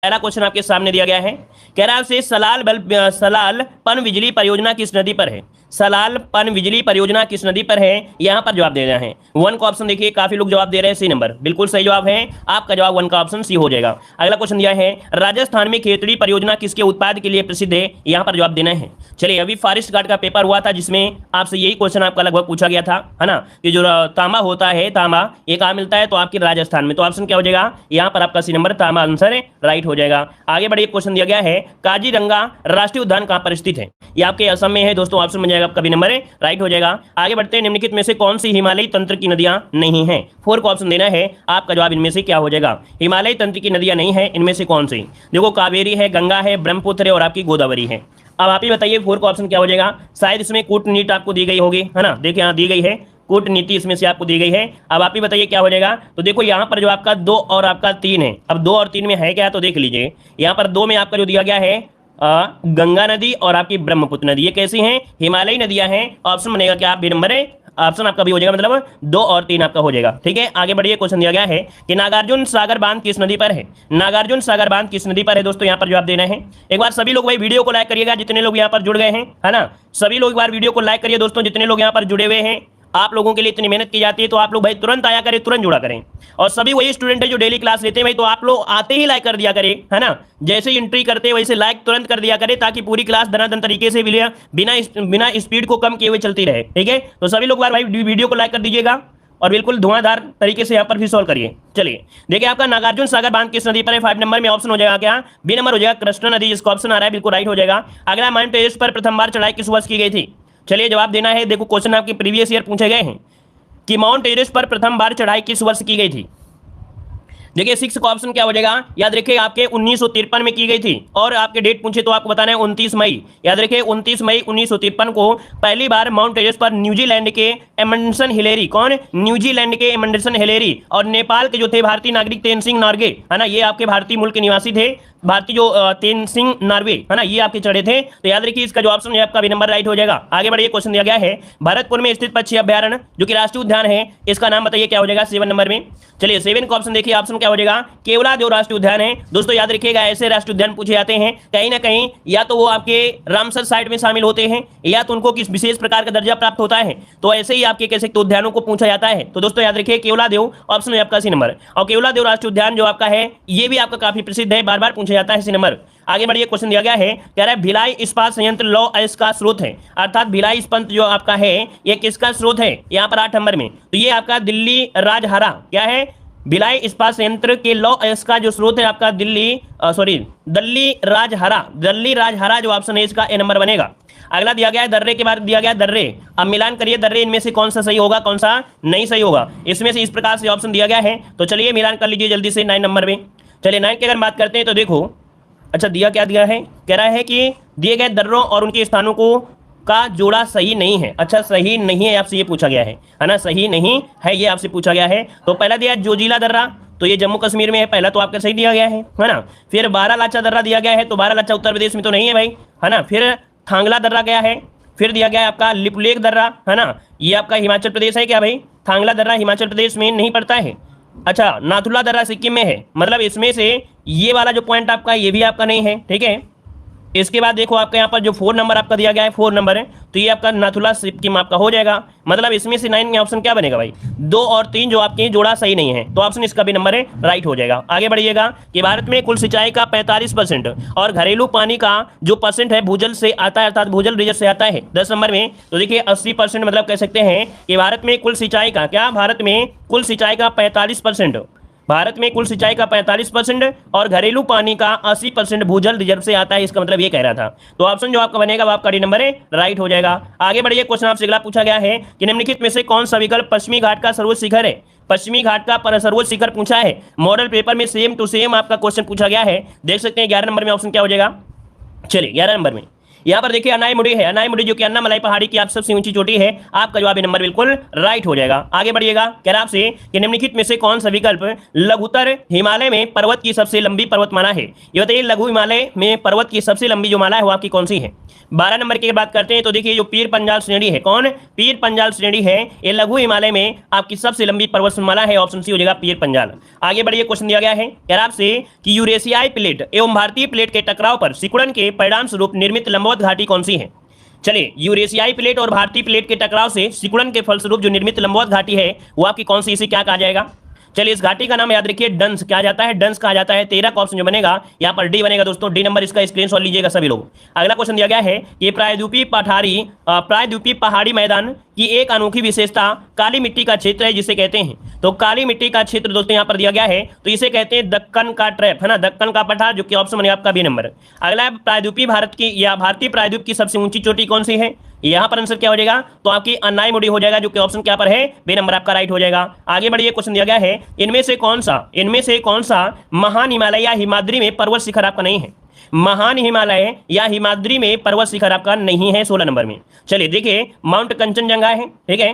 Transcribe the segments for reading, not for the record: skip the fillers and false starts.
पहला क्वेश्चन आपके सामने दिया गया है, कह रहा है आपसे सलाल पन बिजली परियोजना किस नदी पर है। सलाल पन बिजली परियोजना किस नदी पर है, यहां पर जवाब दे रहे हैं। वन का ऑप्शन देखिए, काफी लोग जवाब दे रहे हैं सी नंबर, बिल्कुल सही जवाब है आपका, जवाब वन का ऑप्शन सी हो जाएगा। अगला क्वेश्चन दिया है, राजस्थान में खेतड़ी परियोजना किसके उत्पाद के लिए प्रसिद्ध है, यहां पर जवाब देना है। चलिए, अभी फॉरेस्ट गार्ड का पेपर हुआ था जिसमें आपसे यही क्वेश्चन आपका लगभग पूछा गया था, है ना, कि जो तांबा होता है, तांबा ये कहां मिलता है, तो आपके राजस्थान में। तो ऑप्शन क्या हो जाएगा यहां पर आपका सी नंबर, तांबा आंसर राइट हो जाएगा। आगे बढ़िए, क्वेश्चन दिया गया है, काजीरंगा राष्ट्रीय उद्यान कहां पर स्थित है, ये आपके असम में है दोस्तों, ऑप्शन बन जाएगा आपका बी नंबर राइट हो जाएगा। आगे बढ़ते हैं, निम्नलिखित में से कौन सी हिमालयी तंत्र की नदियां नहीं है, 4 का ऑप्शन देना है, आपका जवाब इनमें से क्या हो जाएगा। हिमालयी तंत्र की नदियां नहीं है, इनमें से कौन सी, देखो कावेरी है, गंगा है, ब्रह्मपुत्र है और आपकी गोदावरी है। अब आप ही बताइए 4 का ऑप्शन क्या हो जाएगा। शायद इसमें कूटनीति आपको दी गई होगी, है ना, देखिए यहाँ दी गई है कूटनीति, इसमें से आपको दी गई है। अब आप ही बताइए क्या हो जाएगा। तो देखो यहाँ पर जो आपका 2 और आपका 3 है, अब 2 और 3 में है क्या, तो देख लीजिए यहाँ पर 2 में आपका जो दिया गया है गंगा नदी और आपकी ब्रह्मपुत्र नदी, ये कैसी हैं, हिमालयी नदियां हैं। ऑप्शन बनेगा क्या, बी नंबर है, ऑप्शन आपका भी हो जाएगा, मतलब 2 और 3 आपका हो जाएगा। ठीक है, आगे बढ़िए, क्वेश्चन दिया गया है कि नागार्जुन सागर बांध किस नदी पर है। नागार्जुन सागर बांध किस नदी पर है दोस्तों, यहाँ पर जवाब देना है। एक बार सभी लोग भाई वीडियो को लाइक करिएगा, जितने लोग यहाँ पर जुड़ गए हैं, है ना, सभी लोग एक बार वीडियो को लाइक करिए दोस्तों, जितने लोग यहाँ पर जुड़े हुए हैं। आप लोगों के लिए इतनी मेहनत की जाती है, तो आप लोग भाई तुरंत आया करें, तुरंत जुड़ा करें। और सभी वही स्टूडेंट है जो डेली क्लास लेते हैं भाई, तो आप लोग आते ही लाइक कर दिया करें, है ना, जैसे ही एंट्री करते हैं वैसे लाइक तुरंत कर दिया करें, ताकि पूरी क्लास धनाधन तरीके से बिना स्पीड को कम किए हुए चलती रहे। ठीक है, तो सभी लोग बार भाई वीडियो को लाइक कर दीजिएगा और बिल्कुल धुआंधार तरीके से यहाँ पर भी सॉल्व करिए। चलिए देखिए, आपका नागार्जुन सागर बांध किस नदी पर है, 5 नंबर में ऑप्शन हो जाएगा क्या, बी नंबर हो जाएगा कृष्णा नदी, जिसका ऑप्शन आ रहा है बिल्कुल राइट हो जाएगा। अगला, माउंट एवरेस्ट पर प्रथम बार चढ़ाई किस वर्ष की गई थी। चलिए जवाब देना है। देखो क्वेश्चन आपके प्रीवियस ईयर पूछे गए हैं कि माउंट एवरेस्ट पर प्रथम बार चढ़ाई किस वर्ष की गई थी। देखिए 6 का ऑप्शन क्या हो जाएगा, याद रखिए आपके 1953 में की गई थी, और आपके डेट पूछे तो आपको बताना है 29 मई। याद रखिए 29 मई 1953 को पहली बार माउंट एवरेस्ट पर न्यूजीलैंड के एमंडसन हिलेरी, कौन, न्यूजीलैंड के एमंडसन हिलेरी और नेपाल के जो थे भारतीय नागरिक तेनसिंग नार्गे, है ना, ये आपके भारतीय मूल के निवासी थे, भारतीय जो तेनसिंग नार्वे, है ना, ये आपके चढ़े थे। तो याद रखिए इसका जो ऑप्शन है आपका बी नंबर राइट हो जाएगा। आगे बढ़िए, क्वेश्चन दिया गया है, भरतपुर में स्थित पक्षी अभ्यारण्य जो कि राष्ट्रीय उद्यान है, इसका नाम बताइए क्या हो जाएगा 7 नंबर में। चलिए 7 का ऑप्शन देखिए, ऑप्शन क्या हो जाएगा, केवलादेव राष्ट्रीय उद्यान है। दोस्तों याद रखिएगा, ऐसे राष्ट्रीय उद्यान पूछे जाते हैं कहीं ना कहीं, या तो वो आपके रामसर साइट में शामिल होते हैं, या तो उनको किस विशेष प्रकार का दर्जा प्राप्त होता है, तो ऐसे ही आपके कह सकते उद्यानों को पूछा जाता है। तो दोस्तों याद रखिए केवलादेव ऑप्शन है आपका सी नंबर, और केवलादेव राष्ट्रीय उद्यान जो आपका है ये भी आपका काफी प्रसिद्ध है, बार बार पूछा जाता है सी नंबर। आगे बढ़िए, क्वेश्चन दिया गया है, कह रहा है भिलाई इस्पात संयंत्र लौह अयस्क का स्रोत है, अर्थात भिलाई इस्पात जो आपका है ये किसका स्रोत है, यहाँ पर 8 नंबर में, तो ये आपका दिल्ली राजहरा, क्या है, भिलाई इस्पात संयंत्र के लौह अयस्क का जो स्रोत है आपका दिल्ली राजहरा जो ऑप्शन है इसका ए नंबर बनेगा। अगला दिया गया है दर्रे के बाद दिया गया है दर्रे, अब मिलान करिए दर्रे, इनमें से कौन सा सही होगा कौन सा नहीं सही होगा, इसमें से इस प्रकार से ऑप्शन दिया गया है, तो चलिए मिलान कर लीजिए जल्दी से 9 नंबर में। चलिए 9 की अगर बात करते हैं तो देखो, अच्छा दिया क्या दिया है, कह रहा है कि दिए गए दर्रों और उनके स्थानों को का जोड़ा सही नहीं है। अच्छा सही नहीं है आपसे ये पूछा गया है ना, सही नहीं है ये आपसे पूछा गया है। तो पहला दिया जोजिला दर्रा, तो ये जम्मू कश्मीर में है, पहला तो आपका सही दिया गया है ना। फिर बारालाचा दर्रा दिया गया है, तो बारालाचा उत्तर प्रदेश में तो नहीं है भाई, है ना। फिर थांगला दर्रा गया है, फिर दिया गया है आपका लिपुलेख दर्रा, है ना, ये आपका हिमाचल प्रदेश है क्या भाई, थांगला दर्रा हिमाचल प्रदेश में नहीं पड़ता है। अच्छा नाथुला दर्रा सिक्किम में है, मतलब इसमें से ये वाला जो पॉइंट आपका ये भी आपका नहीं है, ठीक है। इसके बाद देखो आपका यहाँ पर जो 4 नंबर आपका दिया गया है 4 नंबर है, तो ये आपका नाथुला सिक्किम आपका हो जाएगा। मतलब इसमें से 9 में ऑप्शन क्या बनेगा भाई, 2 और 3 जो आपके जोड़ा सही नहीं है, तो ऑप्शन इसका भी नंबर है राइट हो जाएगा। आगे बढ़िएगा कि भारत में कुल सिंचाई का 45% और घरेलू पानी का जो परसेंट है भूजल से आता है, अर्थात भूजल रिजर्व से आता है 10 नंबर में। तो देखिए 80% मतलब कह सकते हैं कि भारत में कुल सिंचाई का क्या, भारत में कुल सिंचाई का 45%, भारत में कुल सिंचाई का 45% और घरेलू पानी का 80% भूजल रिजर्व से आता है, इसका मतलब ये कह रहा था। तो ऑप्शन जो आपका बनेगा वो आपका डी नंबर है राइट हो जाएगा। आगे बढ़िए, क्वेश्चन आपसे अगला पूछा गया है कि निम्नलिखित में से कौन सा विकल्प पश्चिमी घाट का सर्वोच्च शिखर है। पश्चिमी घाट का सर्वोच्च शिखर पूछा है, मॉडल पेपर में सेम टू सेम आपका क्वेश्चन पूछा गया है, देख सकते हैं 11 नंबर में ऑप्शन क्या हो जाएगा। चलिए 11 नंबर में यहाँ पर देखिए अनाईमुडी है, अनाईमुडी जो कि अन्नामलाई पहाड़ी की आप सबसे ऊंची चोटी है। आपका जवाब नंबर बिल्कुल राइट हो जाएगा। आगे बढ़िएगा, कह रहा आपसे कि निम्नलिखित में से कौन सा विकल्प लघुत्तर हिमालय में पर्वत की सबसे लंबी पर्वतमाला है। ये बताइए लघु हिमालय में पर्वत की सबसे लंबी जो माला है वो आपकी कौन सी है। 12 नंबर की बात करते हैं तो देखिए जो पीर पंजाल श्रेणी है, कौन पीर पंजाल श्रेणी है, ये लघु हिमालय में आपकी सबसे लंबी पर्वतमाला है। ऑप्शन सी हो जाएगा पीर पंजाल। आगे बढ़िए, क्वेश्चन दिया गया है कह रहा आपसे कि यूरेशियाई प्लेट एवं भारतीय प्लेट के टकराव पर सिकुड़न के परिणाम स्वरूप निर्मित लंबवत घाटी कौन सी है। चलिए, यूरेशियाई प्लेट और भारतीय प्लेट के टकराव से सिकुड़न के फलस्वरूप जो निर्मित लंबवत घाटी है वो आपकी कौन सी, इसे क्या कहा जाएगा। चलिए, इस घाटी का नाम याद रखिए डंस, क्या जाता है, डंस कहा जाता है। 13 का ऑप्शन जो बनेगा यहाँ पर डी बनेगा दोस्तों, डी नंबर इसका स्क्रीनशॉट लीजिएगा सभी लोग। अगला क्वेश्चन दिया गया है कि प्रायद्वीपीय पहाड़ी मैदान की एक अनोखी विशेषता काली मिट्टी का क्षेत्र है जिसे कहते हैं। तो काली मिट्टी का क्षेत्र दोस्तों यहाँ पर दिया गया है, तो इसे कहते हैं दक्कन का ट्रैप, है ना, दक्कन का पठार, जो कि ऑप्शन बनेगा आपका बी नंबर। अगला प्रायद्वीपीय भारत की या भारतीय प्रायद्वीप की सबसे ऊंची चोटी कौन सी है। यहाँ पर आंसर क्या हो जाएगा, तो आपकी अनाईमुडी हो जाएगा, जो कि ऑप्शन क्या पर है, बी नंबर आपका राइट हो जाएगा। आगे बढ़िए, क्वेश्चन दिया गया है इनमें से कौन सा महान हिमालय या हिमाद्री में पर्वत शिखर आपका नहीं है। महान हिमालय या हिमाद्री में पर्वत शिखर आपका नहीं है 16 नंबर में। चलिए देखिए, माउंट कंचनजंगा है, ठीक है,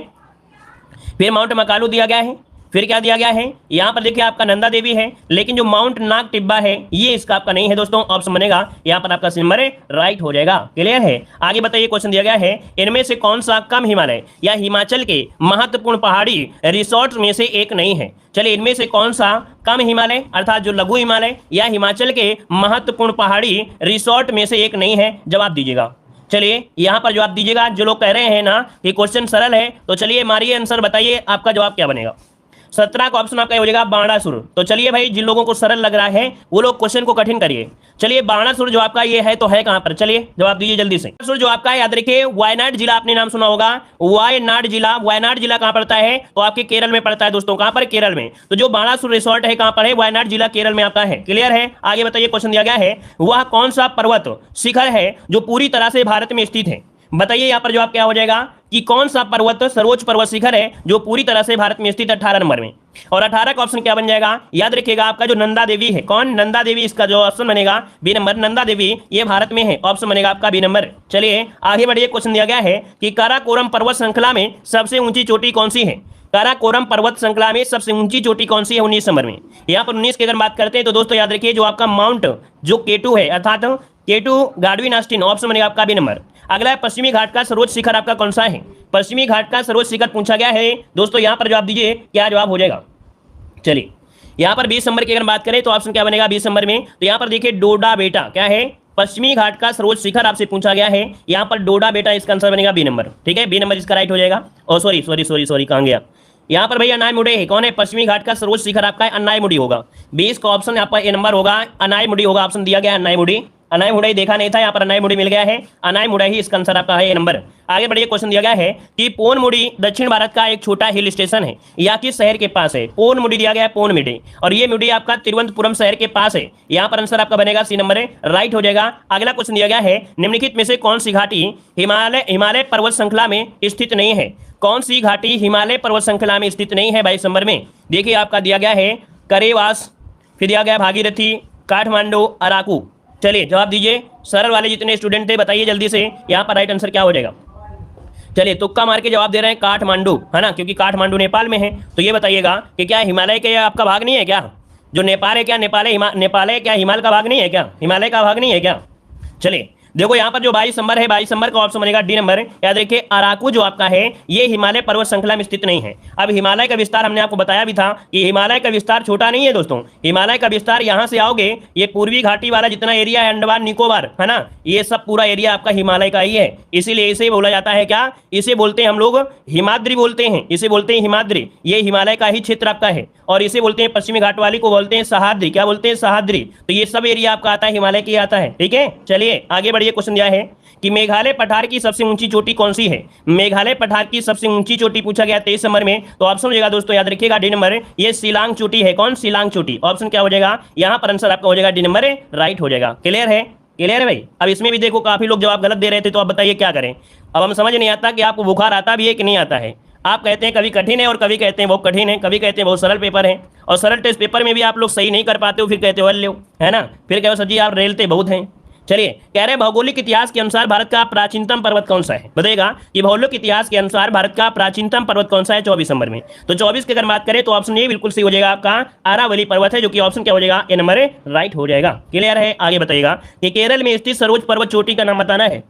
फिर माउंट मकालू दिया गया है, फिर क्या दिया गया है, यहाँ पर देखिए आपका नंदा देवी है, लेकिन जो माउंट नाग टिब्बा है ये इसका आपका नहीं है दोस्तों। ऑप्शन बनेगा यहाँ पर आपका नंबर राइट हो जाएगा। क्लियर है। आगे बताइए, क्वेश्चन दिया गया है इनमें से कौन सा कम हिमालय या हिमाचल के महत्वपूर्ण पहाड़ी रिसोर्ट में से एक नहीं है। चलिए, इनमें से कौन सा कम हिमालय अर्थात जो लघु हिमालय या हिमाचल के महत्वपूर्ण पहाड़ी रिसोर्ट में से एक नहीं है, जवाब दीजिएगा। चलिए यहाँ पर जवाब दीजिएगा। जो लोग कह रहे हैं ना कि क्वेश्चन सरल है, तो चलिए मारिए आंसर, बताइए आपका जवाब क्या बनेगा। 17 का ऑप्शन आपका हो जाएगा बाणासुर। तो चलिए भाई, जिन लोगों को सरल लग रहा है वो लोग क्वेश्चन को कठिन करिए। चलिए, बाणासुर जो आपका ये है तो है कहां पर, चलिए जवाब दीजिए जल्दी से। बाणासुर जो आपका याद रखिए वायनाड जिला, आपने नाम सुना होगा, वायनाड जिला। वायनाड जिला कहां पड़ता है, तो आपके केरल में पड़ता है दोस्तों। कहां पर, केरल में। तो जो बाणासुर रिसोर्ट है कहां पर है, वायनाड जिला केरल में आपका है। क्लियर है। आगे बताइए, क्वेश्चन दिया गया है वह कौन सा पर्वत शिखर है जो पूरी तरह से भारत में स्थित है। बताइए यहाँ पर जवाब क्या हो जाएगा कि कौन सा पर्वत सर्वोच्च पर्वत शिखर है जो पूरी तरह से भारत में स्थित 18 नंबर में। और 18 का ऑप्शन क्या बन जाएगा, याद रखिएगा आपका जो नंदा देवी है, कौन, नंदा देवी, इसका जो ऑप्शन बनेगा बी नंबर। नंदा देवी ये भारत में है, ऑप्शन बनेगा आपका बी नंबर। चलिए आगे बढ़िए, क्वेश्चन दिया गया है कि काराकोरम पर्वत श्रृंखला में सबसे ऊंची चोटी कौन सी है। काराकोरम पर्वत श्रृंखला में सबसे ऊंची चोटी कौन सी है 19 नंबर में। यहाँ पर 19 की अगर बात करते हैं तो दोस्तों याद रखिए जो आपका माउंट जो केटू है अर्थात केटू गाडविन आस्टिन, ऑप्शन बनेगा आपका बी नंबर। अगला है पश्चिमी घाट का सर्वोच्च शिखर आपका कौन सा है। पश्चिमी घाट का सर्वोच्च शिखर पूछा गया है दोस्तों, यहाँ पर जवाब दीजिए क्या जवाब हो जाएगा। चलिए यहाँ पर 20 नंबर की अगर बात करें तो ऑप्शन क्या बनेगा 20 नंबर में, तो यहाँ पर देखिए डोडा बेटा क्या है, पश्चिमी घाट का सर्वोच्च शिखर आपसे पूछा गया है, यहाँ पर डोडा बेटा इसका आंसर बनेगा बी नंबर। ठीक है, बी नंबर इसका राइट हो जाएगा। और सॉरी कहाँ गया, यहाँ पर भैया अनाईमुडी है, कौन है, पश्चिमी घाट का सर्वोच्च शिखर आपका अनाईमुडी होगा। 20 का ऑप्शन आपका ए नंबर होगा, अनाईमुडी होगा, ऑप्शन दिया गया अनाईमुडी। अनाईमुडी देखा नहीं था, यहाँ पर अनाईमुडी मिल गया है, अनाईमुडी ही इसका आंसर आपका है ए नंबर। आगे बढ़िए, क्वेश्चन दिया गया है कि पोनमुडी दक्षिण भारत का एक छोटा हिल स्टेशन है, या किस शहर के पास है। पोनमुडी दिया गया है, पोनमुडी, और ये मुडी आपका तिरुवनंतपुरम शहर के पास है। यहाँ पर आंसर आपका बनेगा सी नंबर राइट हो जाएगा। अगला क्वेश्चन दिया गया है निम्नलिखित में से कौन सी घाटी हिमालय पर्वत श्रृंखला में स्थित नहीं है। कौन सी घाटी हिमालय पर्वत श्रृंखला में स्थित नहीं है 22 नंबर में। देखिए आपका दिया गया है करेवास, फिर दिया गया भागीरथी, काठमांडू, अराकू। चलिए जवाब दीजिए, सरल वाले जितने स्टूडेंट थे बताइए जल्दी से, यहाँ पर राइट आंसर क्या हो जाएगा। चलिए तुक्का मार के जवाब दे रहे हैं काठमांडू, है ना, क्योंकि काठमांडू नेपाल में है। तो ये बताइएगा कि क्या हिमालय के आपका भाग नहीं है क्या, जो नेपाल है क्या, नेपाल है क्या, हिमालय का भाग नहीं है क्या, हिमालय का भाग नहीं है क्या। चलिए देखो यहाँ पर जो 22 नंबर है, 22 नंबर का ऑप्शन बनेगा डी नंबर। याद रखिए अराकू जो आपका है ये हिमालय पर्वत श्रृंखला में स्थित नहीं है। अब हिमालय का विस्तार हमने आपको बताया भी था कि हिमालय का विस्तार छोटा नहीं है दोस्तों। हिमालय का विस्तार यहाँ से आओगे, ये पूर्वी घाटी वाला जितना एरिया है, अंडमान निकोबार, है ना, ये सब पूरा एरिया आपका हिमालय का ही है। इसीलिए इसे बोला जाता है क्या, इसे बोलते हैं हम लोग हिमाद्री बोलते हैं, इसे बोलते हैं हिमाद्री। ये हिमालय का ही क्षेत्र आपका है, और इसे बोलते हैं पश्चिमी घाट वाली को बोलते हैं सह्याद्री। क्या बोलते हैं, सह्याद्री। तो ये सब एरिया आपका आता है, हिमालय के आता है। ठीक है, चलिए आगे बढ़िए। क्वेश्चन दिया है कि मेघालय पठार की सबसे ऊंची चोटी कौन सी है। मेघालय पठार की सबसे ऊंची चोटी पूछा गया 23 नंबर में, तो ऑप्शन हो जाएगा दोस्तों, याद रखिएगा डी नंबर, ये शिलांग चोटी है। कौन, शिलांग चोटी। ऑप्शन क्या हो जाएगा, यहाँ पर आंसर आपका हो जाएगा डी नंबर राइट हो जाएगा। क्लियर है, क्लियर है भाई। अब इसमें भी देखो काफी लोग जवाब गलत दे रहे थे, तो अब बताइए क्या करें। अब हम समझ नहीं आता कि आपको बुखार आता भी है कि नहीं आता है। आप कहते हैं कभी कठिन है और कभी कहते हैं बहुत कठिन है, कभी कहते हैं बहुत सरल पेपर है, और सरल टेस्ट पेपर में भी आप लोग सही नहीं कर पाते हो, फिर कहते हो लो, है ना, फिर कहो सर जी आप रेलते बहुत हैं। चलिए, कह रहे हैं भौगोलिक इतिहास के अनुसार भारत का प्राचीनतम पर्वत कौन सा है? बताइएगा कि भौगोलिक इतिहास के अनुसार भारत का प्राचीनतम पर्वत कौन सा है 24 नंबर में। तो 24 की अगर बात करें तो ऑप्शन ए बिल्कुल सही हो जाएगा आपका, अरावली पर्वत है, जो कि ऑप्शन क्या हो जाएगा, ए नंबर राइट हो जाएगा। क्लियर है? आगे बताइएगा कि केरल में स्थित सर्वोच्च पर्वत चोटी का नाम बताना है।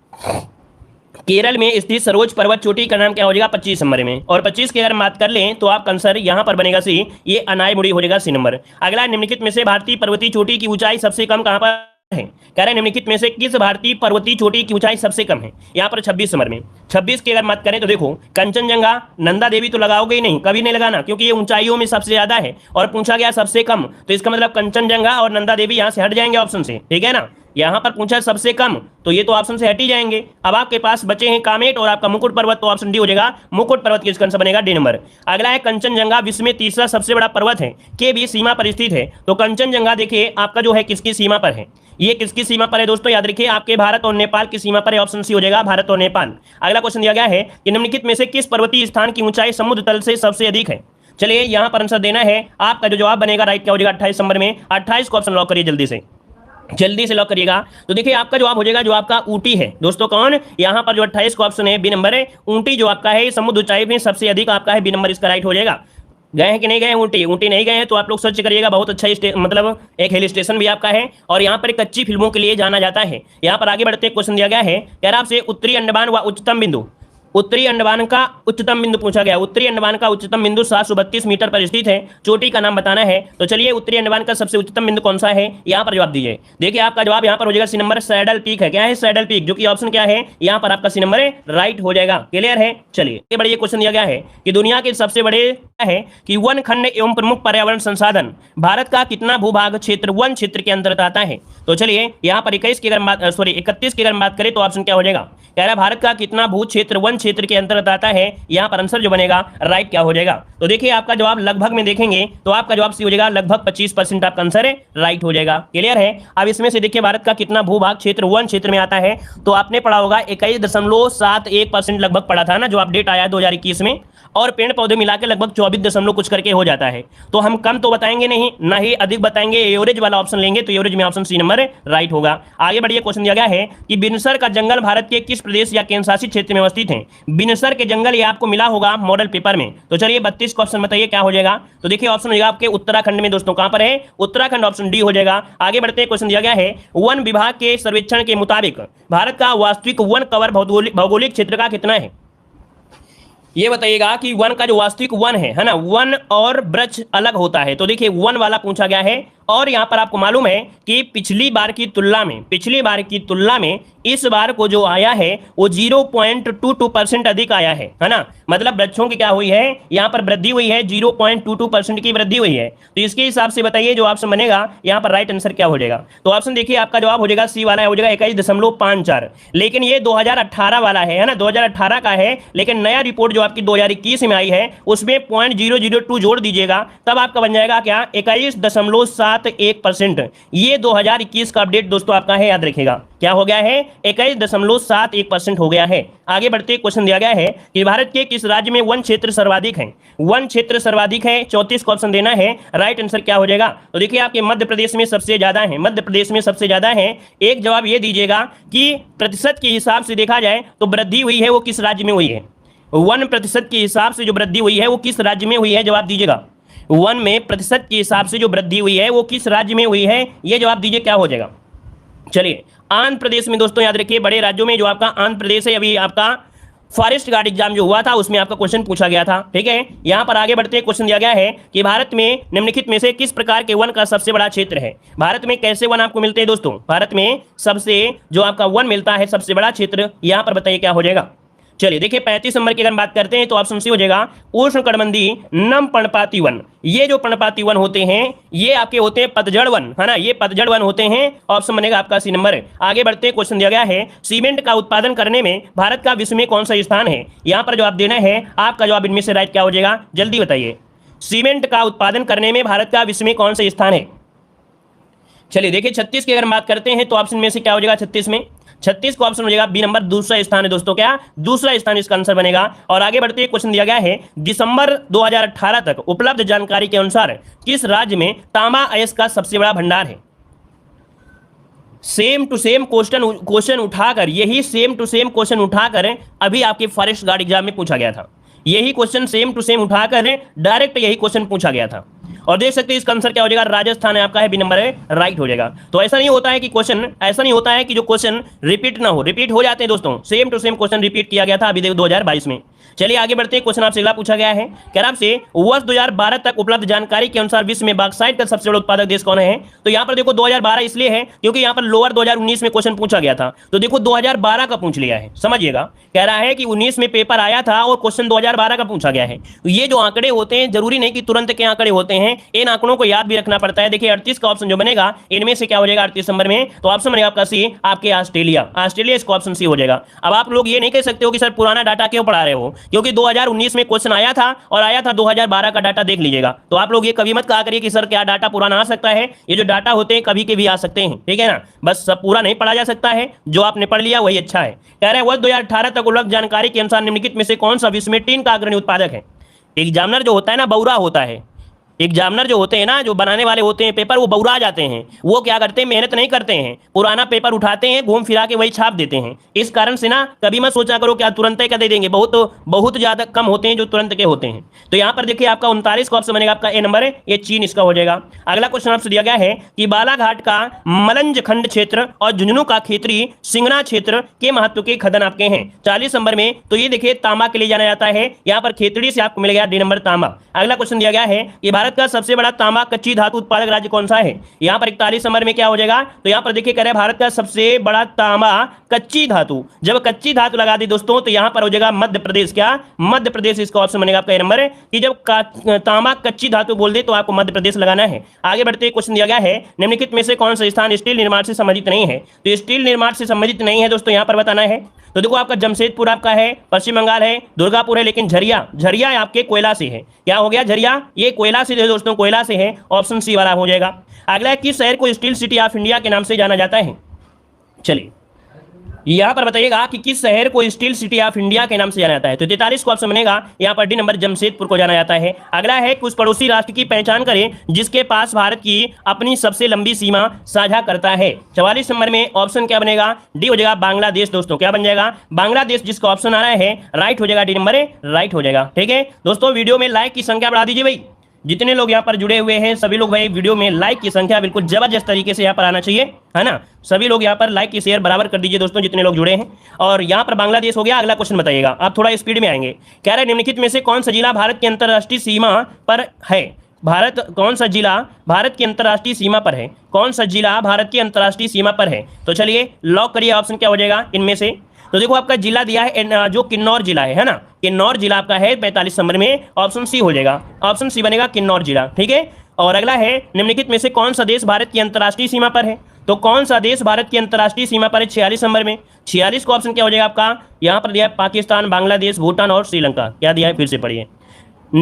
केरल में स्थित सर्वोच्च पर्वत चोटी का नाम क्या हो जाएगा 25 नंबर में। और 25 की अगर बात कर लें तो आप आंसर यहां पर बनेगा सी, ये अनायमुड़ी हो जाएगा सी नंबर। अगला, निम्नलिखित में से भारतीय पर्वतीय चोटी की ऊंचाई सबसे कम कहां पर है? कह रहे हैं निम्नलिखित में से किस भारतीय पर्वतीय चोटी की ऊंचाई सबसे कम है? यहाँ पर 26 नंबर में। 26 की अगर बात करें तो देखो, कंचनजंगा, नंदा देवी तो लगाओगे ही नहीं, कभी नहीं लगाना, क्योंकि ये ऊंचाइयों में सबसे ज्यादा है और पूछा गया सबसे कम, तो इसका मतलब कंचनजंगा और नंदा देवी यहाँ से हट जाएंगे ऑप्शन से, ठीक है ना। यहाँ पर पूछा सबसे कम, तो ये तो ऑप्शन से हट ही जाएंगे। अब आपके पास बचे हैं कामेट और आपका मुकुट पर्वत, तो ऑप्शन डी हो जाएगा, मुकुट पर्वत किसका आंसर बनेगा, डी नंबर। अगला है कंचनजंगा, विश्व में तीसरा सबसे बड़ा पर्वत है, के भी सीमा पर स्थित है। तो कंचनजंगा देखिए आपका जो है किसकी सीमा पर है, ये किसकी सीमा पर है दोस्तों, याद रखिए आपके भारत और नेपाल की सीमा पर है, ऑप्शन सी हो जाएगा, भारत और नेपाल। अगला क्वेश्चन दिया गया है कि निम्नलिखित में से किस पर्वतीय स्थान की ऊंचाई समुद्र तल से सबसे अधिक है? चलिए यहाँ पर आंसर देना है, आपका जो जवाब बनेगा राइट क्या हो जाएगा 28 नंबर में। 28 को ऑप्शन लॉक करिए, जल्दी से लॉक करिएगा। तो देखिए आपका जवाब हो जाएगा जो आपका ऊटी है दोस्तों, कौन यहाँ पर जो 28 का ऑप्शन है बी नंबर है, ऊटी जो आपका है समुद्र ऊंचाई में सबसे अधिक आपका है, बी नंबर इसका राइट हो जाएगा। गए हैं कि नहीं गए ऊटी? ऊटी नहीं गए हैं तो आप लोग सर्च करिएगा, बहुत अच्छा मतलब एक हिल स्टेशन भी आपका है और यहाँ पर कच्ची फिल्मों के लिए जाना जाता है। यहाँ पर आगे बढ़ते क्वेश्चन दिया गया है, कह रहा आपसे उत्तरी अंडमान व उच्चतम बिंदु, उत्तरी अंडमान का उच्चतम बिंदु पूछा गया। उत्तरी अंडमान का उच्चतम बिंदु 732 मीटर पर स्थित है, चोटी का नाम बताना है। तो चलिए उत्तरी अंडमान का सबसे उच्चतम बिंदु कौन सा है, यहाँ पर जवाब दीजिए। देखिए आपका जवाब यहाँ पर हो जाएगा सी नंबर, सैडल पीक है। क्या है? सैडल पीक, जो कि ऑप्शन क्या है यहाँ पर आपका सी नंबर राइट हो जाएगा। क्लियर है? चलिए बड़े क्वेश्चन दिया गया है कि दुनिया के सबसे बड़े है कि वन खंड एवं प्रमुख पर्यावरण संसाधन भारत का कितना भूभाग क्षेत्र वन क्षेत्र के अंतर्गत आता है? तो चलिए यहाँ पर 31 की अगर बात करें तो ऑप्शन क्या हो जाएगा, कह रहा भारत का कितना भू क्षेत्र वन क्षेत्र के अंतर्गत आता है, यहाँ पर आंसर जो बनेगा राइट क्या हो जाएगा। तो देखिए आपका जवाब लगभग में देखेंगे तो आपका जवाब सी हो जाएगा, लगभग 25% आपका आंसर है राइट हो जाएगा। क्लियर है? अब इसमें से देखिए भारत का कितना भूभाग क्षेत्र वन क्षेत्र में आता है, तो आपने पढ़ा होगा 21.71% लगभग पढ़ा था ना, जो अपडेट आया 2021 में, और पेड़ पौधे मिला के लगभग 24 कुछ करके हो जाता है। तो हम कम तो बताएंगे नहीं, ना ही अधिक बताएंगे, एवरेज वाला ऑप्शन लेंगे, तो एवरेज में ऑप्शन सी नंबर राइट होगा। आगे बढ़िए, क्वेश्चन दिया गया है कि बिनसर का जंगल भारत के किस प्रदेश या केंद्र शासित क्षेत्र में अवस्थित है? बिनसर के जंगल ये आपको मिला होगा मॉडल पेपर में। तो चलिए 32 का ऑप्शन बताइए क्या हो जाएगा। तो देखिए ऑप्शन हो जाएगा आपके उत्तराखंड में दोस्तों, कहां पर है? उत्तराखंड, ऑप्शन डी हो जाएगा। आगे बढ़ते हैं, क्वेश्चन दिया गया है वन विभाग के सर्वेक्षण के मुताबिक भारत का वास्तविक वन कवर भौगोलिक क्षेत्र का कितना है? ये बताइएगा कि वन का जो वास्तविक वन है ना, वन और वृक्ष अलग होता है। तो देखिए वन वाला पूछा गया है, और यहां पर आपको मालूम है कि पिछली बार की तुलना में इस बार को जो आया है वो 0.22% अधिक आया है ना, मतलब वृक्षों की क्या हुई है, यहां पर वृद्धि हुई है, 0.22% की वृद्धि हुई है। तो इसके हिसाब से बताइए जो ऑप्शन बनेगा यहाँ पर राइट आंसर क्या हो जाएगा। तो ऑप्शन देखिए आपका जवाब हो जाएगा सी वाला हो जाएगा 21.54, लेकिन ये 2018 वाला है ना, 2018 का है, लेकिन नया रिपोर्ट जो आपकी 2021 में आई है उसमें 0.002 जोड़ दीजिएगा, तब आपका बन जाएगा क्या 21.71%। ये 2021 का अपडेट दोस्तों आपका है, याद रखिएगा क्या हो गया है, 21.71% हो गया है। आगे बढ़ते क्वेश्चन दिया गया है कि भारत के किस राज्य में वन क्षेत्र सर्वाधिक है? वन क्षेत्र सर्वाधिक है, 34 का ऑप्शन देना है, राइट आंसर क्या हो जाएगा। तो देखिए आपके मध्य प्रदेश में सबसे ज्यादा है, मध्य प्रदेश में सबसे ज्यादा है। एक जवाब ये दीजिएगा कि प्रतिशत के हिसाब से देखा जाए तो वृद्धि हुई है वो किस राज्य में हुई है? वन प्रतिशत के हिसाब से जो वृद्धि हुई है वो किस राज्य में हुई है, जवाब दीजिएगा। वन में प्रतिशत के हिसाब से जो वृद्धि हुई है वो किस राज्य में हुई है, ये जवाब दीजिए क्या हो जाएगा। चलिए आंध्र प्रदेश में दोस्तों, याद रखिए बड़े राज्यों में जो आपका आंध्र प्रदेश है, अभी आपका फॉरेस्ट गार्ड एग्जाम जो हुआ था उसमें आपका क्वेश्चन पूछा गया था, ठीक है। यहां पर आगे बढ़ते क्वेश्चन दिया गया है कि भारत में निम्नलिखित में से किस प्रकार के वन का सबसे बड़ा क्षेत्र है? भारत में कैसे वन आपको मिलते हैं दोस्तों? भारत में सबसे जो आपका वन मिलता है सबसे बड़ा क्षेत्र, यहां पर बताइए क्या हो जाएगा। चलिए देखिए 35 नंबर की अगर बात करते हैं तो ऑप्शन सी हो जाएगा उष्णकटिबंधीय नम पर्णपाती वन। ये जो पर्णपाती वन होते हैं ये आपके होते हैं पतझड़ वन, है ना, ये पतझड़ वन होते हैं, ऑप्शन बनेगा आपका सी नंबर। आगे बढ़ते हैं, क्वेश्चन दिया गया है सीमेंट का उत्पादन करने में भारत का विश्व में कौन सा स्थान है? यहां पर जवाब देना है, आपका जवाब इनमें से राइट क्या हो जाएगा, जल्दी बताइए। सीमेंट का उत्पादन करने में भारत का विश्व में कौन सा स्थान है? चलिए देखिए 36 की अगर बात करते हैं तो ऑप्शन में से क्या हो जाएगा 36 में, 36 को ऑप्शन हो जाएगा बी नंबर, दूसरा स्थान है दोस्तों, क्या दूसरा स्थान इसका आंसर बनेगा। और आगे बढ़ते क्वेश्चन दिया गया है दिसंबर 2018 तक उपलब्ध जानकारी के अनुसार किस राज्य में तांबा अयस्क का सबसे बड़ा भंडार है? सेम टू सेम क्वेश्चन उठाकर, यही सेम टू सेम क्वेश्चन उठाकर अभी आपके फॉरेस्ट गार्ड एग्जाम में पूछा गया था। यही क्वेश्चन सेम टू सेम उठाकर डायरेक्ट यही क्वेश्चन पूछा गया था। और देख सकते हैं इसका आंसर क्या हो जाएगा, राजस्थान है आपका, है बी नंबर है, राइट हो जाएगा। तो ऐसा नहीं होता है कि क्वेश्चन, ऐसा नहीं होता है कि जो क्वेश्चन रिपीट ना हो, रिपीट हो जाते हैं दोस्तों। Same to same question repeat किया गया था अभी देखो 2022 में। चलिए आगे बढ़ते हैं। क्वेश्चन आपसे अगला पूछा गया है, कह रहा आपसे वर्ष 2012 तक उपलब्ध जानकारी के अनुसार विश्व में बॉक्साइट का सबसे बड़ा उत्पादक देश कौन है। तो यहाँ पर देखो 2012 इसलिए है क्योंकि यहाँ पर लोअर 2019 में क्वेश्चन पूछा गया था, तो देखो 2012 का पूछ लिया है, समझिएगा। कह रहा है कि 19 में पेपर आया था और क्वेश्चन 2012 का पूछा गया है। तो ये जो आंकड़े होते हैं जरूरी नहीं कि तुरंत के आंकड़े होते हैं, इन आंकड़ों को याद भी रखना पड़ता है। देखिए 38 का ऑप्शन जो बनेगा इनमें से क्या हो जाएगा 38 नंबर में, तो ऑप्शन बनेगा आपका सी, आपके ऑस्ट्रेलिया। ऑस्ट्रेलिया इसका ऑप्शन सी हो जाएगा। अब आप लोग ये नहीं कह सकते हो कि सर पुराना डाटा क्यों पढ़ा रहे हो, क्योंकि 2019 में क्वेश्चन आया था और आया था 2012 का डाटा देख लीजिएगा। तो आप लोग ये कभी मत कहा करिए कि सर क्या डाटा पुराना आ सकता है, ये जो डाटा होते हैं कभी के भी आ सकते हैं, ठीक है ना। बस सब पूरा नहीं पढ़ा जा सकता है, जो आपने पढ़ लिया वही अच्छा है। कह रहे हैं वर्ष 2018 तक उपलब्ध जानकारी के अनुसार निम्नलिखित में से कौन सा विश्व में टीन का अग्रणी उत्पादक है। एग्जामिनर जो होता है ना बौरा होता है, एग्जामिनर जो होते हैं ना, जो बनाने वाले होते हैं पेपर, वो बौरा जाते हैं। वो क्या करते हैं, मेहनत नहीं करते हैं, पुराना पेपर उठाते हैं, घूम फिरा के वही छाप देते हैं। इस कारण से ना कभी मत सोचा करो क्या तुरंत का दे देंगे, बहुत ज्यादा कम होते हैं जो तुरंत के होते हैं। तो यहाँ पर देखिए आपका 39 का ऑप्शन बनेगा आपका ए नंबर है, ये चीन इसका हो जाएगा। अगला क्वेश्चन आपसे दिया गया है कि बालाघाट का मलंज खंड क्षेत्र और झुंझुनू का खेतरी सिंगना क्षेत्र के महत्व के खदन आपके हैं 40 नंबर में। तो ये देखिए तांबा के लिए जाना जाता है, यहाँ पर खेतड़ी से आपको मिल गया डी नंबर तांबा। अगला क्वेश्चन दिया गया है कि भारत का सबसे बड़ा तांबा कच्ची धातु उत्पादक राज्य कौन सा है। यहाँ पर 41 नंबर में क्या हो जाएगा, तो यहाँ पर देखिए कह रहे हैं भारत का सबसे बड़ा तांबा कच्ची धातु, जब कच्ची धातु लगा दी दोस्तों तो यहाँ पर हो जाएगा मध्य प्रदेश। क्या मध्य प्रदेश इसका ऑप्शन बनेगा आपका नंबर है कि जब तांबा कच्ची धातु बोल दे तो आपको मध्य प्रदेश लगाना है। आगे बढ़ते क्वेश्चन दिया गया है निम्नलिखित में से कौन सा स्थान स्टील निर्माण से संबंधित नहीं है। तो स्टील निर्माण से संबंधित नहीं है दोस्तों, यहाँ पर बताना है। तो देखो आपका जमशेदपुर आपका है, पश्चिम बंगाल है, दुर्गापुर है, लेकिन झरिया आपके कोयला से है। क्या हो गया, झरिया ये कोयला से है दोस्तों, कोयला से है, ऑप्शन सी वाला हो जाएगा। अगला किस शहर को स्टील सिटी ऑफ इंडिया के नाम से जाना जाता है। चलिए यहाँ पर बताइएगा कि किस शहर को स्टील सिटी ऑफ इंडिया के नाम से जाना जाता है। तो 43 को ऑप्शन बनेगा यहाँ पर डी नंबर जमशेदपुर को जाना जाता है। अगला है कि उस पड़ोसी राष्ट्र की पहचान करें जिसके पास भारत की अपनी सबसे लंबी सीमा साझा करता है। 44 नंबर में ऑप्शन क्या बनेगा, डी हो जाएगा बांग्लादेश दोस्तों। क्या बन जाएगा, बांग्लादेश जिसका ऑप्शन आ रहा है राइट हो जाएगा, डी नंबर राइट हो जाएगा। ठीक है दोस्तों, वीडियो में लाइक की संख्या बढ़ा दीजिए भाई, जितने लोग यहाँ पर जुड़े हुए हैं सभी लोग भाई वीडियो में लाइक की संख्या बिल्कुल जबरदस्त तरीके से यहाँ पर आना चाहिए, है ना। सभी लोग यहाँ पर लाइक की शेयर बराबर कर दीजिए दोस्तों जितने लोग जुड़े हैं। और यहाँ पर बांग्लादेश हो गया। अगला क्वेश्चन बताइएगा, आप थोड़ा स्पीड में आएंगे। कह रहे हैं निम्नलिखित में से कौन सा जिला भारत की अंतर्राष्ट्रीय सीमा पर है। कौन सा जिला भारत की अंतर्राष्ट्रीय सीमा पर है, कौन सा जिला भारत की अंतर्राष्ट्रीय सीमा पर है। तो चलिए लॉक करिए, ऑप्शन क्या हो जाएगा इनमें से। तो देखो आपका जिला दिया है जो किन्नौर जिला है ना, किन्नौर जिला आपका है 45 नंबर में, ऑप्शन सी हो जाएगा, ऑप्शन सी बनेगा किन्नौर जिला। ठीक है। और अगला है निम्नलिखित में से कौन सा देश भारत की अंतर्राष्ट्रीय सीमा पर है। तो कौन सा देश भारत की अंतर्राष्ट्रीय सीमा पर है 46 नंबर में। 46 का ऑप्शन क्या हो जाएगा आपका, यहाँ पर दिया है पाकिस्तान, बांग्लादेश, भूटान और श्रीलंका। क्या दिया है फिर से पढ़िए।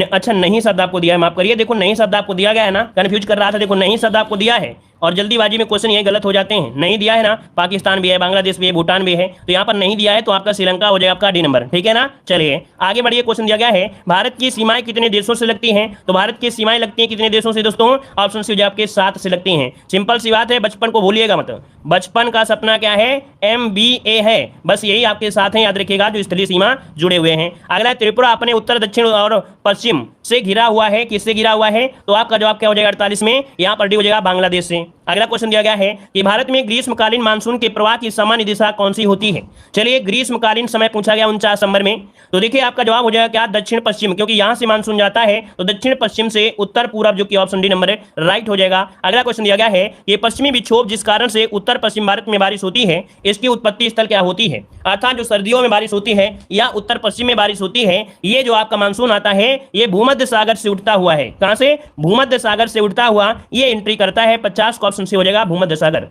अच्छा नहीं शब्द आपको दिया है, माफ करिए, देखो नहीं शब्द आपको दिया गया है ना, कंफ्यूज कर रहा था। देखो नहीं शब्द आपको दिया है और जल्दीबाजी में क्वेश्चन ये गलत हो जाते हैं। नहीं दिया है ना, पाकिस्तान भी है, बांग्लादेश भी है, भूटान भी है, तो यहाँ पर नहीं दिया है तो आपका श्रीलंका हो जाएगा आपका डी नंबर। ठीक है ना। चलिए आगे बढ़िए। क्वेश्चन दिया गया है भारत की सीमाएं कितने देशों से लगती हैं। तो भारत की सीमाएं लगती हैं कितने देशों से दोस्तों, ऑप्शन सी हो जाए आपके 7 से लगती हैं। सिंपल सी बात है, बचपन को भूलिएगा मत, बचपन का सपना क्या है, MBA है, बस यही आपके साथ है, याद रखिएगा जो स्थलीय सीमा जुड़े हुए हैं। अगला त्रिपुरा अपने उत्तर दक्षिण और पश्चिम से घिरा हुआ है, किससे घिरा हुआ है, तो आपका जवाब क्या हो जाएगा 48 में, यहाँ पर डी हो जाएगा बांग्लादेश से। अगला क्वेश्चन दिया गया है कि भारत में ग्रीष्मकालीन मानसून के प्रवाह की सामान्य दिशा कौन सी होती है। चलिए ग्रीष्मकालीन समय पूछा गया 49 नंबर में, तो देखिए आपका जवाब हो जाएगा क्या, दक्षिण पश्चिम, क्योंकि यहां से मानसून जाता है तो दक्षिण पश्चिम से उत्तर पूर्व, जो कि ऑप्शन डी नंबर राइट हो जाएगा। अगला क्वेश्चन दिया गया है कि पश्चिमी विक्षोभ जिस कारण से उत्तर पश्चिम भारत में बारिश होती है इसकी उत्पत्ति स्थल क्या होती है। अर्थात जो सर्दियों में बारिश होती है या उत्तर पश्चिम में बारिश होती है, ये जो आपका मानसून आता है ये भूमध्य सागर से उठता हुआ है। कहां से, भूमध्य सागर से उठता हुआ ये एंट्री करता है। 50 का ऑप्शन से हो जाएगा भूमध्य सागर।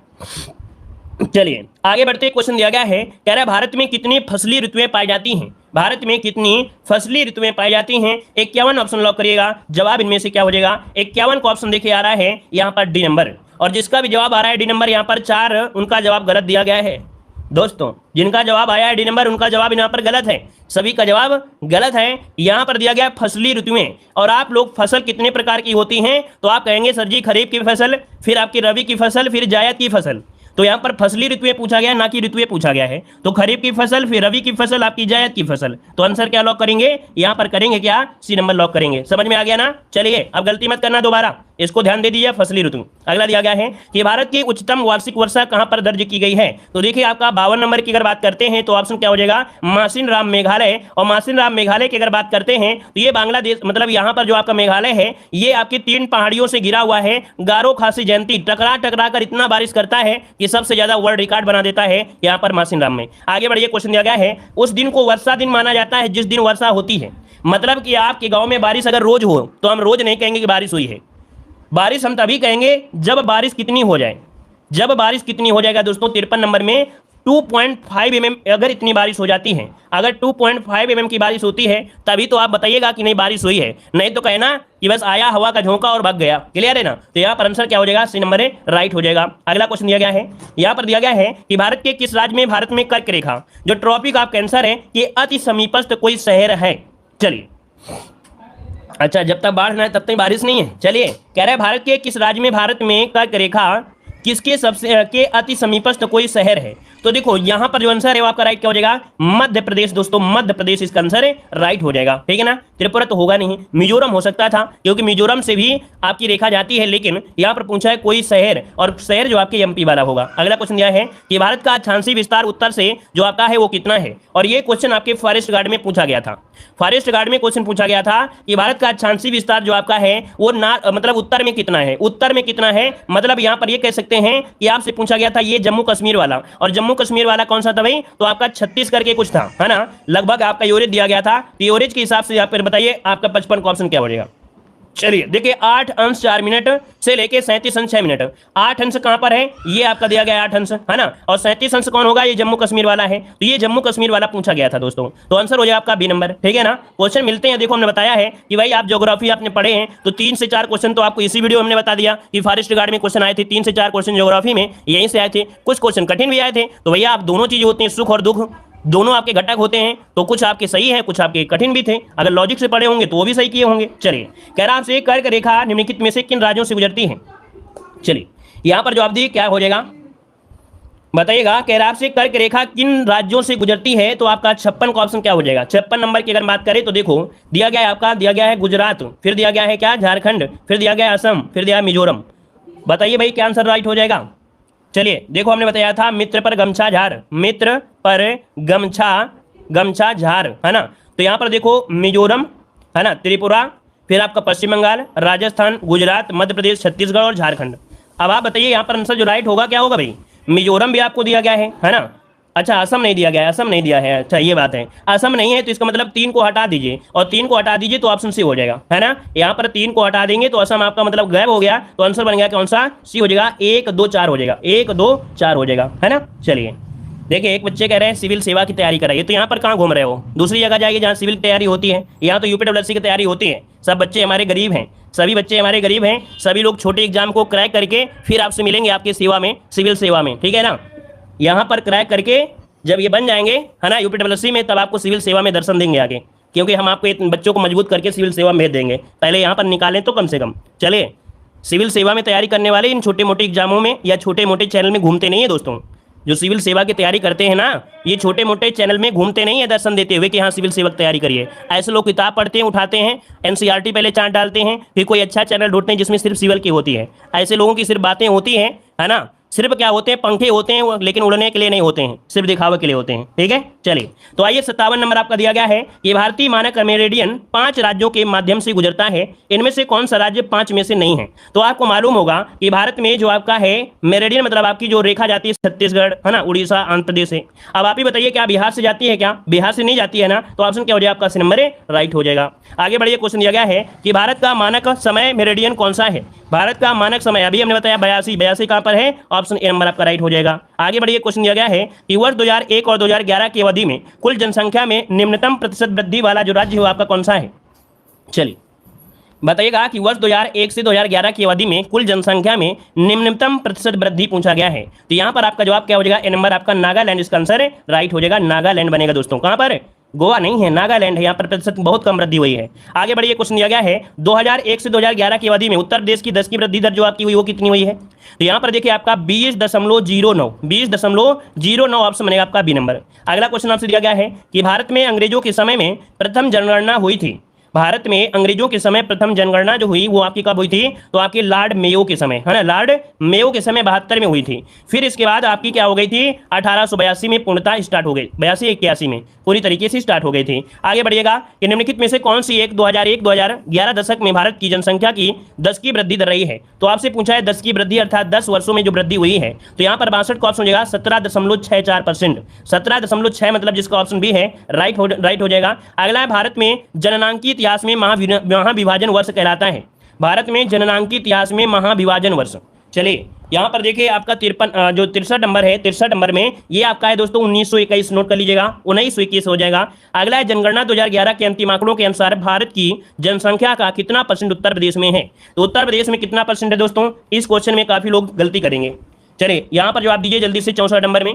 चलिए आगे बढ़ते, क्वेश्चन दिया गया है, कह रहा है भारत में कितनी फसली ऋतुएं पाई जाती हैं। भारत में कितनी फसली ऋतुएं पाई जाती हैं। 51 ऑप्शन लॉक करिएगा, जवाब इनमें से क्या हो जाएगा। 51 का ऑप्शन देखिए आ रहा है यहाँ पर डी नंबर, और जिसका भी जवाब आ रहा है डी नंबर, यहाँ पर 4 उनका जवाब गलत दिया गया है दोस्तों। जिनका जवाब आया है डी नंबर उनका जवाब यहाँ पर गलत है, सभी का जवाब गलत है। यहाँ पर दिया गया फसली ऋतुएं, और आप लोग फसल कितने प्रकार की होती हैं, तो आप कहेंगे सर जी खरीफ की फसल, फिर आपकी रबी की फसल, फिर जायद की फसल। तो यहाँ पर फसली ऋतुएं पूछा गया है, ना कि ऋतुएं पूछा गया है। तो खरीफ की फसल, फिर रबी की फसल, आपकी जायद की फसल। तो आंसर क्या लॉक करेंगे, यहाँ पर करेंगे क्या, सी नंबर लॉक करेंगे। समझ में आ गया ना। चलिए अब गलती मत करना दोबारा, इसको ध्यान दे दीजिए। फसली ऋतु अगला दिया गया है कि भारत की उच्चतम वार्षिक वर्षा कहां पर दर्ज की गई है। तो देखिए आपका 52 नंबर की अगर बात करते हैं तो ऑप्शन क्या हो जाएगा, मासिन राम मेघालय। और मासिन राम मेघालय की अगर बात करते हैं तो ये बांग्लादेश, मतलब यहाँ पर जो आपका मेघालय है ये आपकी 3 पहाड़ियों से घिरा हुआ है। गारो खासी जयंती टकरा टकरा कर इतना बारिश करता है कि सबसे ज्यादा वर्ल्ड रिकॉर्ड बना देता है यहाँ पर मासिन राम में। आगे बढ़िए, क्वेश्चन दिया गया है उस दिन को वर्षा दिन माना जाता है जिस दिन वर्षा होती है। मतलब कि आपके गांव में बारिश अगर रोज हो तो हम रोज नहीं कहेंगे कि बारिश हुई है, बारिश हम तभी कहेंगे जब बारिश कितनी हो जाए। जब बारिश कितनी हो जाएगा दोस्तों, 53 नंबर में 2.5 mm अगर इतनी बारिश हो जाती है, अगर 2.5 mm की बारिश होती है तभी तो आप बताइएगा कि नहीं बारिश हुई है, नहीं तो कहना कि बस आया हवा का झोंका और भाग गया। क्लियर है ना। तो यहाँ पर आंसर क्या हो जाएगा, सी नंबर है, राइट हो जाएगा। अगला क्वेश्चन दिया गया है, यहाँ पर दिया गया है कि भारत के किस राज्य में, भारत में कर्क रेखा जो ट्रॉपिक ऑफ कैंसर है ये अति समीपस्थ कोई शहर है। चलिए अच्छा, जब तक बाढ़ ना आए तब तक बारिश नहीं है। चलिए कह रहे हैं भारत के किस राज्य में, भारत में कर्क रेखा किसके सबसे के अति समीपस्थ कोई शहर है। तो देखो यहाँ पर जो आंसर है वो आपका राइट क्या हो जाएगा, मध्य प्रदेश। दोस्तों मध्य प्रदेश इसका आंसर है, राइट हो जाएगा। ठीक है ना। त्रिपुरा तो होगा नहीं, मिजोरम हो सकता था क्योंकि मिजोरम से भी आपकी रेखा जाती है, लेकिन यहाँ पर पूछा है कोई शहर, और शहर जो आपके एमपी वाला होगा। अगला क्वेश्चन दिया है कि भारत का अक्षांशीय विस्तार उत्तर से जो आता है वो कितना है। और ये क्वेश्चन आपके फॉरेस्ट गार्ड में पूछा गया था। फॉरेस्ट गार्ड में क्वेश्चन पूछा गया था कि भारत का अक्षांशीय विस्तार जो आपका है वो मतलब उत्तर में कितना है, उत्तर में कितना है। मतलब यहाँ पर ये कह सकते हैं कि आपसे पूछा गया था ये जम्मू कश्मीर वाला, और जम्मू कश्मीर वाला कौन सा था भाई, तो आपका 36 करके कुछ था, है ना। लगभग आपका एवरेज दिया गया था, तो एवरेज के हिसाब से आप फिर बताइए आपका 55 का ऑप्शन क्या हो जाएगा। चलिए देखिए 8 अंश 4 मिनट से लेके 37 अंश 6 मिनट। 8 अंश कहां पर है, ये आपका दिया गया है 8 अंश, है ना। और 37 अंश कौन होगा, ये जम्मू कश्मीर वाला है। तो ये जम्मू कश्मीर वाला पूछा गया था दोस्तों, तो आंसर हो जाएगा आपका बी नंबर। ठीक है ना। क्वेश्चन मिलते हैं, देखो हमने बताया है कि भाई आप ज्योग्राफी आपने पढ़े हैं तो 3 से 4 क्वेश्चन तो आपको इसी वीडियो में हमने बता दिया कि फॉरेस्ट गार्ड में क्वेश्चन आए थे। 3 से 4 क्वेश्चन ज्योग्राफी में यहीं से आए थे, कुछ क्वेश्चन कठिन भी आए थे। तो भैया आप दोनों चीजें होती हैं, सुख और दुख दोनों आपके घटक होते हैं, तो कुछ आपके सही है कुछ आपके कठिन भी थे। अगर लॉजिक से पढ़े होंगे तो वो भी सही किए होंगे। चलिए कह रहा आपसे कर्क रेखा निम्नलिखित में से किन राज्यों से गुजरती है। चलिए यहां पर जवाब दिए क्या हो जाएगा, बताइएगा। कह रहा आपसे कर्क रेखा किन राज्यों से गुजरती है, तो आपका 56 का ऑप्शन क्या हो जाएगा। 56 नंबर की अगर बात करें तो देखो दिया गया है आपका, दिया गया है गुजरात, फिर दिया गया है क्या झारखंड, फिर दिया गया है असम, फिर दिया है मिजोरम। बताइए भाई क्या आंसर राइट हो जाएगा। चलिए देखो हमने बताया था मित्र पर गमछा झार, मित्र पर गमछा झार, है ना। तो यहाँ पर देखो मिजोरम, है ना, त्रिपुरा, फिर आपका पश्चिम बंगाल, राजस्थान, गुजरात, मध्य प्रदेश, छत्तीसगढ़ और झारखंड। अब आप बताइए यहाँ पर आंसर जो राइट होगा क्या होगा भाई। मिजोरम भी आपको दिया गया है ना। अच्छा असम नहीं दिया गया है, असम नहीं दिया है। अच्छा ये बात है, असम नहीं है तो इसका मतलब 3 को हटा दीजिए, और 3 को हटा दीजिए तो ऑप्शन सी हो जाएगा, है ना। यहाँ पर 3 को हटा देंगे तो असम आपका मतलब गायब हो गया, तो आंसर बन गया कौन सा, सी हो जाएगा। 1 2 4 हो जाएगा, 1 2 4 हो जाएगा, है ना। चलिए देखिए एक बच्चे कह रहे हैं सिविल सेवा की तैयारी कराइए, तो यहाँ पर कहाँ घूम रहे हो, दूसरी जगह जाइए जहाँ सिविल तैयारी होती है। यहाँ तो यूपीडब्ल्यूएससी की तैयारी होती है। सब बच्चे हमारे गरीब हैं, सभी बच्चे हमारे गरीब हैं, सभी लोग छोटे एग्जाम को क्रैक करके फिर आपसे मिलेंगे आपकी सेवा में, सिविल सेवा में, ठीक है ना। यहाँ पर क्रैक करके जब ये बन जाएंगे, है ना, यूपीडब्ल्यूएससी में, तब आपको सिविल सेवा में दर्शन देंगे आगे, क्योंकि हम आपको बच्चों को मजबूत करके सिविल सेवा में भेज देंगे। पहले यहाँ पर निकालें तो कम से कम। चलिए सिविल सेवा में तैयारी करने वाले इन छोटे मोटे एग्जामों में या छोटे मोटे चैनल में घूमते नहीं है दोस्तों। जो सिविल सेवा की तैयारी करते हैं ना, ये छोटे मोटे चैनल में घूमते नहीं है दर्शन देते हुए कि हाँ सिविल सेवा की तैयारी करिए। ऐसे लोग किताब पढ़ते हैं, उठाते हैं, एनसीईआरटी पहले चार्ट डालते हैं, फिर कोई अच्छा चैनल ढूंढते हैं जिसमें सिर्फ सिविल की होती है। ऐसे लोगों की सिर्फ बातें होती हैं, है ना, सिर्फ क्या होते हैं, पंखे होते हैं, लेकिन उड़ने के लिए नहीं होते हैं, सिर्फ दिखावे के लिए होते हैं। ठीक है चलिए, तो आइए 57 नंबर आपका दिया गया है कि भारतीय मानक मेरिडियन 5 राज्यों के माध्यम से गुजरता है, इनमें से कौन सा राज्य 5 में से नहीं है। तो आपको मालूम होगा कि भारत में जो आपका है मेरिडियन मतलब आपकी जो रेखा जाती है छत्तीसगढ़, है ना, उड़ीसा, आंध्र प्रदेश से। अब आप ही बताइए क्या बिहार से जाती है क्या, बिहार से नहीं जाती है ना, तो ऑप्शन क्या हो जाएगा आपका सी नंबर है, राइट हो जाएगा। आगे बढ़िए, क्वेश्चन दिया गया है कि भारत का मानक समय मेरिडियन कौन सा है। भारत का मानक समय अभी हमने बताया 82 कहां पर है, ऑप्शन ए नंबर आपका राइट हो जाएगा। आगे बढ़िए, क्वेश्चन दिया गया है कि वर्ष 2001 और 2011 की अवधि में कुल जनसंख्या में निम्नतम प्रतिशत वृद्धि वाला जो राज्य है आपका कौन सा है। चलिए बताइएगा कि वर्ष 2001 से 2011 की अवधि में कुल जनसंख्या में निम्नतम प्रतिशत वृद्धि पूछा गया है। तो यहाँ पर आपका जवाब क्या हो जाएगा, ए नंबर आपका नागालैंड इसका आंसर है, राइट हो जाएगा, नागालैंड बनेगा दोस्तों। कहां पर गोवा नहीं है, नागालैंड है, यहाँ पर प्रतिशत बहुत कम वृद्धि हुई है। आगे बढ़िए, क्वेश्चन दिया गया है 2001 से 2011 की अवधि में उत्तर प्रदेश की 10 की वृद्धि दर जो आपकी हुई वो कितनी हुई है? तो यहाँ पर देखिए आपका 20.09 ऑप्शन बनेगा आपका बी नंबर। अगला क्वेश्चन आपसे दिया गया है कि भारत में अंग्रेजों के समय में प्रथम जनगणना हुई थी। भारत में अंग्रेजों के समय प्रथम जनगणना जो हुई वो आपकी कब हुई थी? तो आपकी लॉर्ड मेयो के समय, है ना, लॉर्ड मेयो के समय 72 में हुई थी। फिर इसके बाद आपकी क्या हो गई थी? 1882 में पूर्णतः स्टार्ट हो गई, 82-81 में पूरी तरीके से स्टार्ट हो गई थी। आगे बढ़िएगा कि निम्नलिखित में से कौन सी एक 2001-2011 दशक में भारत की जनसंख्या की 10 की वृद्धि दर रही है? तो आपसे पूछा है 10 की वृद्धि अर्थात 10 वर्षों में जो वृद्धि हुई है, तो यहाँ पर 62 का ऑप्शन हो जाएगा 17.64%। 17.6 मतलब जिसका ऑप्शन बी है राइट हो जाएगा। अगला है भारत में जननांकी इतिहास में महाविभाजन वर्ष कहलाता है। भारत में जननांकी इतिहास में महाविभाजन वर्ष, चलिए यहाँ पर देखिए आपका 53 जो 63 नंबर है, 63 नंबर में ये आपका है दोस्तों 1921, नोट कर लीजिएगा 1921 हो जाएगा। अगला है जनगणना 2011 के अंतिम आंकड़ों के अनुसार भारत की जनसंख्या का कितना परसेंट उत्तर प्रदेश में है? तो उत्तर प्रदेश में कितना परसेंट है दोस्तों? इस क्वेश्चन में काफी लोग गलती करेंगे। चलिए यहाँ पर जवाब दीजिए जल्दी से 64 नंबर में।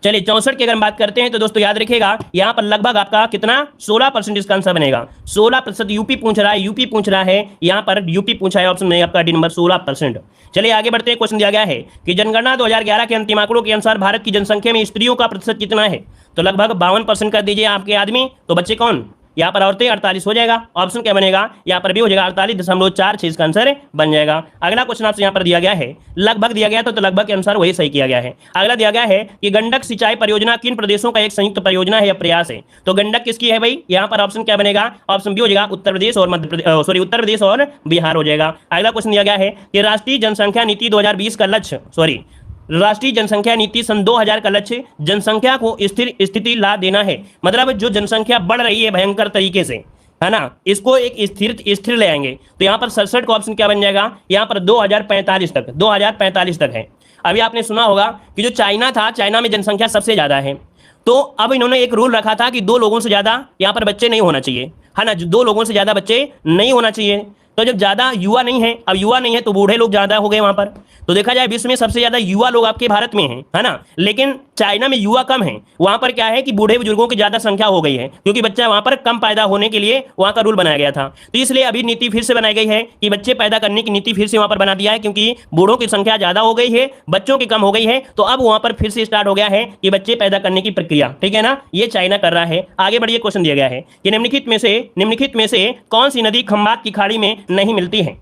चलिए 64 की अगर बात करते हैं तो दोस्तों याद रखिएगा यहाँ पर लगभग आपका कितना 16% इसका आंसर बनेगा। 16% यूपी पूछ रहा है, यूपी पूछ रहा है, यहाँ पर यूपी पूछा है, ऑप्शन नहीं आपका डी नंबर 16%। चलिए आगे बढ़ते हैं, क्वेश्चन दिया गया है कि जनगणना 2011 के अंतिम आंकड़ों के अनुसार भारत की जनसंख्या में स्त्रियों का प्रतिशत कितना है? तो लगभग 52% कर दीजिए आपके आदमी, तो बच्चे कौन? यहाँ पर औरतें 48 हो जाएगा, ऑप्शन क्या बनेगा? यहाँ पर भी हो जाएगा 48.46 इसका आंसर बन जाएगा। अगला क्वेश्चन आपसे यहाँ पर दिया गया है, लगभग दिया गया तो लगभग के अनुसार वही सही किया गया है। अगला दिया गया है कि गंडक सिंचाई परियोजना किन प्रदेशों का एक संयुक्त परियोजना है या प्रयास है? तो गंडक किसकी है भाई? यहाँ पर ऑप्शन क्या बनेगा? ऑप्शन बी हो जाएगा उत्तर प्रदेश और उत्तर प्रदेश और बिहार हो जाएगा। अगला क्वेश्चन दिया गया है कि राष्ट्रीय जनसंख्या नीति 2020 का लक्ष्य राष्ट्रीय जनसंख्या नीति सन 2000 का लक्ष्य जनसंख्या को स्थिर स्थिति ला देना है। मतलब जो जनसंख्या बढ़ रही है भयंकर तरीके से, है ना, इसको एक स्थिर ले आएंगे। तो यहाँ पर 67 का ऑप्शन क्या बन जाएगा? यहाँ पर 2045 तक है। अभी आपने सुना होगा कि जो चाइना था, चाइना में जनसंख्या सबसे ज्यादा है, तो अब इन्होंने एक रूल रखा था कि 2 लोगों से ज्यादा यहाँ पर बच्चे नहीं होना चाहिए, है ना, 2 लोगों से ज्यादा बच्चे नहीं होना चाहिए। तो जब ज्यादा युवा नहीं है, अब युवा नहीं है तो बूढ़े लोग ज्यादा हो गए वहां पर। तो देखा जाए विश्व में सबसे ज्यादा युवा लोग आपके भारत में हैं, है ना, लेकिन चाइना में युवा कम है। वहां पर क्या है कि बूढ़े बुजुर्गों की ज्यादा संख्या हो गई है, क्योंकि बच्चा वहां पर कम पैदा होने के लिए वहां का रूल बनाया गया था। तो इसलिए अभी नीति फिर से बनाई गई है कि बच्चे पैदा करने की नीति फिर से वहां पर बना दिया है, क्योंकि बूढ़ों की संख्या ज्यादा हो गई है, बच्चों की कम हो गई है। तो अब वहां पर फिर से स्टार्ट हो गया है कि बच्चे पैदा करने की प्रक्रिया, ठीक है ना, ये चाइना कर रहा है। आगे बढ़िए, क्वेश्चन दिया गया है कि निम्नलिखित में से कौन सी नदी खंबात की खाड़ी में नहीं मिलती है?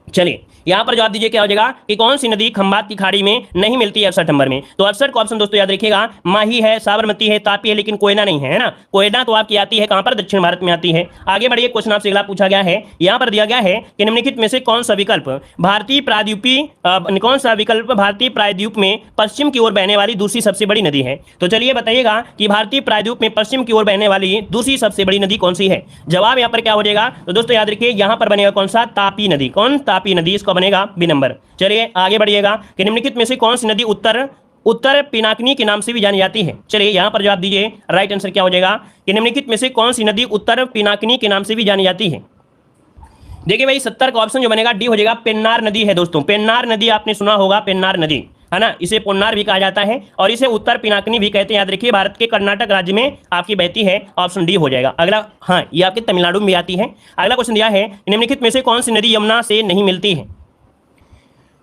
चलिए यहां पर जवाब दीजिए क्या हो जाएगा कि कौन सी नदी खंबात की खाड़ी में नहीं मिलती है 68 नंबर में? तो 68 का ऑप्शन दोस्तों याद रखिएगा, माही है, साबरमती है, तापी है, लेकिन कोयना नहीं है ना। कोयना तो आपकी आती है कहां पर? दक्षिण भारत में आती है। आगे बढ़िए, क्वेश्चन आपसे अगला पूछा गया है, यहां पर दिया गया है कि निम्नलिखित में से कौन सा विकल्प भारतीय प्रायद्वीप में पश्चिम की ओर बहने वाली दूसरी सबसे बड़ी नदी है? तो चलिए बताइएगा कि भारतीय प्रायद्वीप में पश्चिम की ओर बहने वाली दूसरी सबसे बड़ी नदी कौन सी है? जवाब यहां पर क्या हो जाएगा? तो दोस्तों याद रखिए यहां पर बनेगा कौन सा? तापी नदी। कौन? तापी नदी, इसका बनेगा बी नंबर। चलिए आगे बढ़िएगा कि निम्नलिखित में से कौन सी नदी उत्तर पिनाकिनी के नाम से भी जानी जाती है? चलिए यहां पर जवाब दीजिए, राइट आंसर क्या हो जाएगा कि निम्नलिखित में से कौन सी नदी उत्तर पिनाकिनी के नाम से भी जानी जाती है? देखिए भाई 70 का ऑप्शन जो बनेगा डी हो जाएगा, पेन्नार नदी है दोस्तों। पेन्नार नदी आपने सुना होगा, पेन्नार नदी, है ना, इसे पोन्नार भी कहा जाता है और इसे उत्तर पिनाकिनी भी कहते हैं। याद रखिए भारत के कर्नाटक राज्य में आपकी बहती है, ऑप्शन डी हो जाएगा। अगला, हाँ, ये आपके तमिलनाडु में भी आती है। अगला क्वेश्चन दिया है, निम्नलिखित में से कौन सी नदी यमुना से नहीं मिलती है?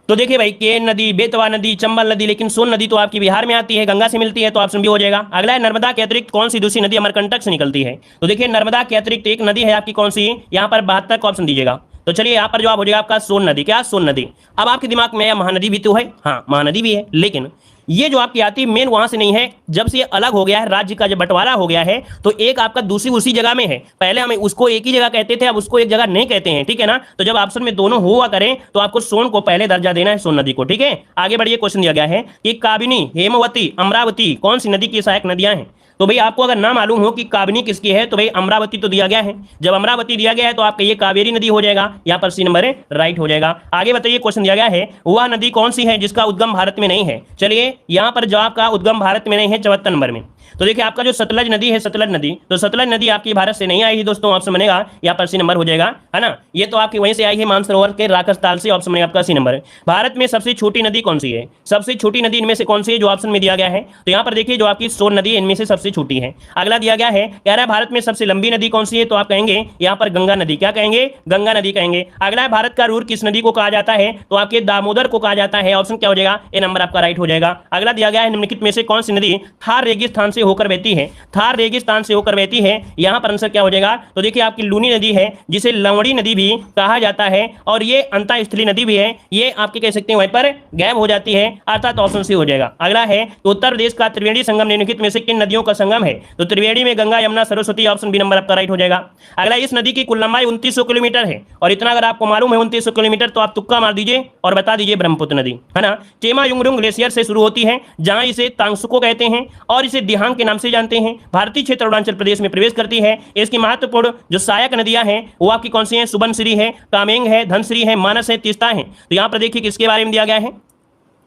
तो देखिए भाई केन नदी, बेतवा नदी, चंबल नदी, लेकिन सोन नदी तो आपकी बिहार में आती है, गंगा से मिलती है, तो ऑप्शन बी हो जाएगा। अगला है नर्मदा के अतिरिक्त कौन सी दूसरी नदी अमरकंटक से निकलती है? तो देखिए नर्मदा के अतिरिक्त एक नदी है आपकी, कौन सी? यहाँ पर 72 का ऑप्शन दीजिएगा। तो चलिए यहाँ पर जवाब हो जाएगा आपका सोन नदी। क्या? सोन नदी। अब आपके दिमाग में महानदी भी तो है, हाँ महानदी भी है, लेकिन ये जो आपकी आती है मेन वहां से नहीं है। जब से ये अलग हो गया है, राज्य का जब बंटवारा हो गया है, तो एक आपका दूसरी उसी जगह में है। पहले हमें उसको एक ही जगह कहते थे, अब उसको एक जगह नहीं कहते हैं, ठीक है ना। तो जब ऑप्शन में दोनों हुआ करें तो आपको सोन को पहले दर्जा देना है, सोन नदी को, ठीक है। आगे बढ़िए, क्वेश्चन दिया गया है कि काबिनी, हेमवती, अमरावती कौन सी नदी की सहायक नदियां हैं? तो भाई आपको अगर ना मालूम हो कि काबिनी किसकी है, तो भाई अमरावती तो दिया गया है। जब अमरावती दिया गया है तो आपका ये कावेरी नदी हो जाएगा, यहाँ पर सी नंबर राइट हो जाएगा। आगे बताइए, क्वेश्चन दिया गया है वह नदी कौन सी है जिसका उद्गम भारत में नहीं है? चलिए यहाँ पर जवाब का उद्गम भारत में नहीं है 74 नंबर में। तो देखिए आपका जो सतलज नदी है, सतलज नदी, तो सतलज नदी आपकी भारत से नहीं आई है दोस्तों, ऑप्शन बनेगा यहाँ पर सी नंबर हो जाएगा, है ना। ये तो आपकी वहीं से आई है मानसरोवर के राकसताल से, ऑप्शन बनेगा आपका सी नंबर। भारत में सबसे छोटी नदी कौन सी है? सबसे छोटी नदी इनमें से कौन सी है जो ऑप्शन में दिया गया है? तो यहाँ पर देखिए जो आपकी सोन नदी इनमें से सबसे छोटी है। अगला दिया गया है, कह रहा है भारत में सबसे लंबी नदी कौन सी है? तो आप कहेंगे यहाँ पर गंगा नदी। क्या कहेंगे? गंगा नदी कहेंगे। अगला है भारत का रूर किस नदी को कहा जाता है? तो आपके दामोदर को कहा जाता है, ऑप्शन क्या हो जाएगा? ए नंबर आपका राइट हो जाएगा। अगला दिया गया है, निम्नलिखित में से कौन सी नदी थार रेगिस्तान से होकर बहती है? थार रेगिस्तान से होकर बहती है, यहां पर आंसर क्या हो जाएगा? तो देखिए आपकी लूनी नदी है, जिसे लवणी नदी भी कहा जाता है, और ये अंतःस्थलीय नदी भी है, ये आपके कह सकते हैं वहीं पर गैप हो जाती है, अर्थात ऑप्शन सी हो जाएगा। अगला है, तो उत्तर प्रदेश का त्रिवेणी संगम निम्नलिखित में से किन नदियों का संगम है? तो त्रिवेणी में Ganga, Yamuna, Saraswati, option B number आपका राइट हो जाएगा। अगला, इस नदी की कुल लंबाई 2900 किलोमीटर है, और इतना अगर आपको मालूम है 2900 किलोमीटर, तो आप तुक्का मार दीजिए और बता दीजिए ब्रह्मपुत्र नदी, है ना। चेमा युंगरुंग ग्लेशियर से शुरू होती है, जहां इसे तांगसुको कहते हैं और इसे दिहांग के नाम से जानते हैं। भारतीय क्षेत्र अरुणाचल प्रदेश में प्रवेश करती है। इसकी महत्वपूर्ण जो सहायक नदियां हैं वो आपकी कौन सी हैं? सुबनसिरी है, कामेंग है, धनसिरी है, मानस है, तीस्ता है। तो यहां पर देखिए किसके बारे में दिया गया है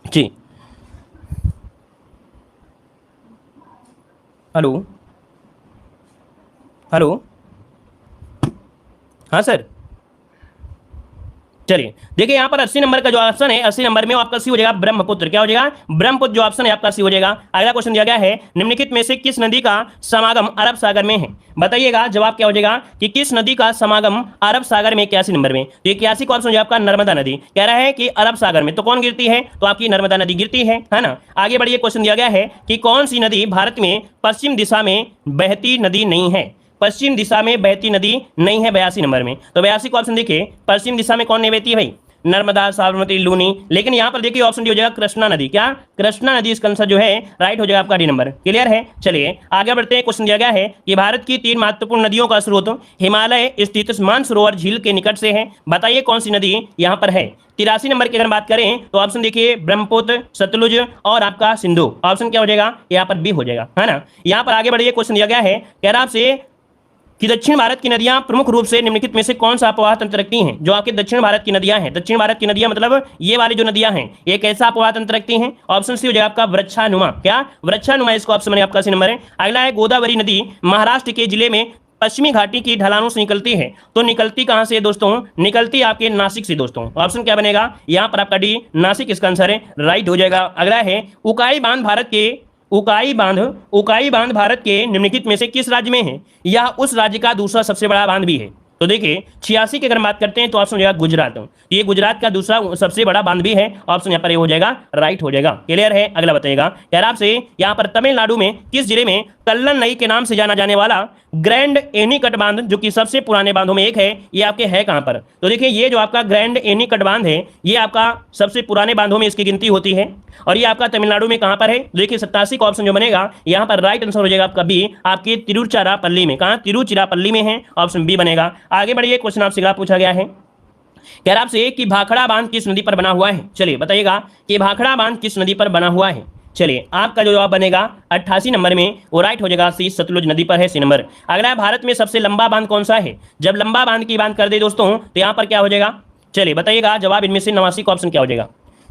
जी। हेलो हेलो, हाँ सर, चलिए देखिए यहाँ पर 80 नंबर का जो ऑप्शन है, 80 नंबर में आपका सी हो जाएगा ब्रह्मपुत्र। क्या हो जाएगा? ब्रह्मपुत्र जो ऑप्शन है आपका सी हो जाएगा। अगला क्वेश्चन दिया गया है, निम्नलिखित में से किस नदी का समागम अरब सागर में है? बताइएगा जवाब क्या हो जाएगा कि किस नदी का समागम अरब सागर में 81 नंबर में। तो 81 का ऑप्शन जो आपका नर्मदा नदी। कह रहा है कि अरब सागर में तो कौन गिरती है? तो आपकी नर्मदा नदी गिरती है ना। आगे बढ़िए, क्वेश्चन दिया गया है कि कौन सी नदी भारत में पश्चिम दिशा में बहती नदी नहीं है? पश्चिम दिशा में बहती नदी नहीं है 82 नंबर में। तो 82 का ऑप्शन देखिए, पश्चिम दिशा में कौन नहीं बहती है भाई? नर्मदा, साबरमती, लूनी। लेकिन यहां पर देखिए ऑप्शन हो जाएगा कृष्णा नदी। क्या? कृष्णा नदी इसका आंसर जो है राइट हो जाएगा आपका डी नंबर। क्लियर है? चलिए आगे बढ़ते हैं। क्वेश्चन दिया गया है कि भारत की 3 महत्वपूर्ण नदियों का स्रोत हिमालय स्थित मानसरोवर झील के निकट से है। बताइए कौन सी नदी यहां पर है? 83 नंबर की अगर बात करें तो ऑप्शन देखिए ब्रह्मपुत्र, सतलुज और आपका सिंधु। ऑप्शन क्या हो जाएगा? यहाँ पर बी हो जाएगा, है ना। यहाँ पर आगे बढ़िए, क्वेश्चन दिया गया है, कह रहा आपसे कि दक्षिण भारत की नदियां प्रमुख रूप से निम्नलिखित में से कौन सा अपवाह तंत्र रखती हैं? जो आपके दक्षिण भारत की नदियां हैं, दक्षिण भारत की नदियां मतलब ये वाली जो नदियां हैं, ये कैसा अपवाह तंत्र रखती हैं? ऑप्शन सी हो जाएगा आपका वृक्षानुमा। क्या? वृक्षानुमा, इसको ऑप्शन में आपका सी नंबर है। अगला है, गोदावरी नदी महाराष्ट्र के जिले में पश्चिमी घाटी की ढलानों से निकलती है। तो निकलती कहां से दोस्तों? निकलती आपके नासिक से दोस्तों। ऑप्शन क्या बनेगा यहाँ पर आपका डी, नासिक इसका आंसर है, राइट हो जाएगा। अगला है, उकाई बांध भारत के उकाई बांध भारत के निम्नलिखित में से किस राज्य में है? यह उस राज्य का दूसरा सबसे बड़ा बांध भी है। तो देखिए 86 की अगर बात करते हैं तो ऑप्शन हो जाएगा गुजरात। ये गुजरात का दूसरा सबसे बड़ा बांध भी है, ऑप्शन यहाँ पर ये हो जाएगा, राइट हो जाएगा। क्लियर है? अगला बताइएगा, यार आपसे यहाँ पर तमिलनाडु में किस जिले में कल्लन नई के नाम से जाना जाने वाला ग्रैंड एनीकट बांध, जो कि सबसे पुराने बांधों में एक है, ये आपके है कहां पर? तो देखिए ये जो आपका ग्रैंड एनीकट बांध है, ये आपका सबसे पुराने बांधों में इसकी गिनती होती है, और ये आपका तमिलनाडु में कहां पर है? देखिए 87 का ऑप्शन जो बनेगा यहां पर राइट आंसर हो जाएगा आपका बी, आपकी तिरुचिरापल्ली में। कहां? तिरुचिरापल्ली में है, ऑप्शन बी बनेगा। आगे बढ़िए, क्वेश्चन आपसे पूछा गया है, कह रहा आपसे कि भाखड़ा बांध किस नदी पर बना हुआ है? चलिए बताइएगा कि भाखड़ा बांध किस नदी पर बना हुआ है। चलिए आपका जो जवाब बनेगा 88 नंबर में, वो राइट हो जाएगा सी, सतलुज नदी पर है, सी नंबर। अगला है, भारत में सबसे लंबा बांध कौन सा है? जब लंबा बांध की बात कर दे दोस्तों तो यहाँ पर क्या हो जाएगा? चलिए बताइएगा जवाब इनमें से 89 का ऑप्शन क्या हो जाएगा?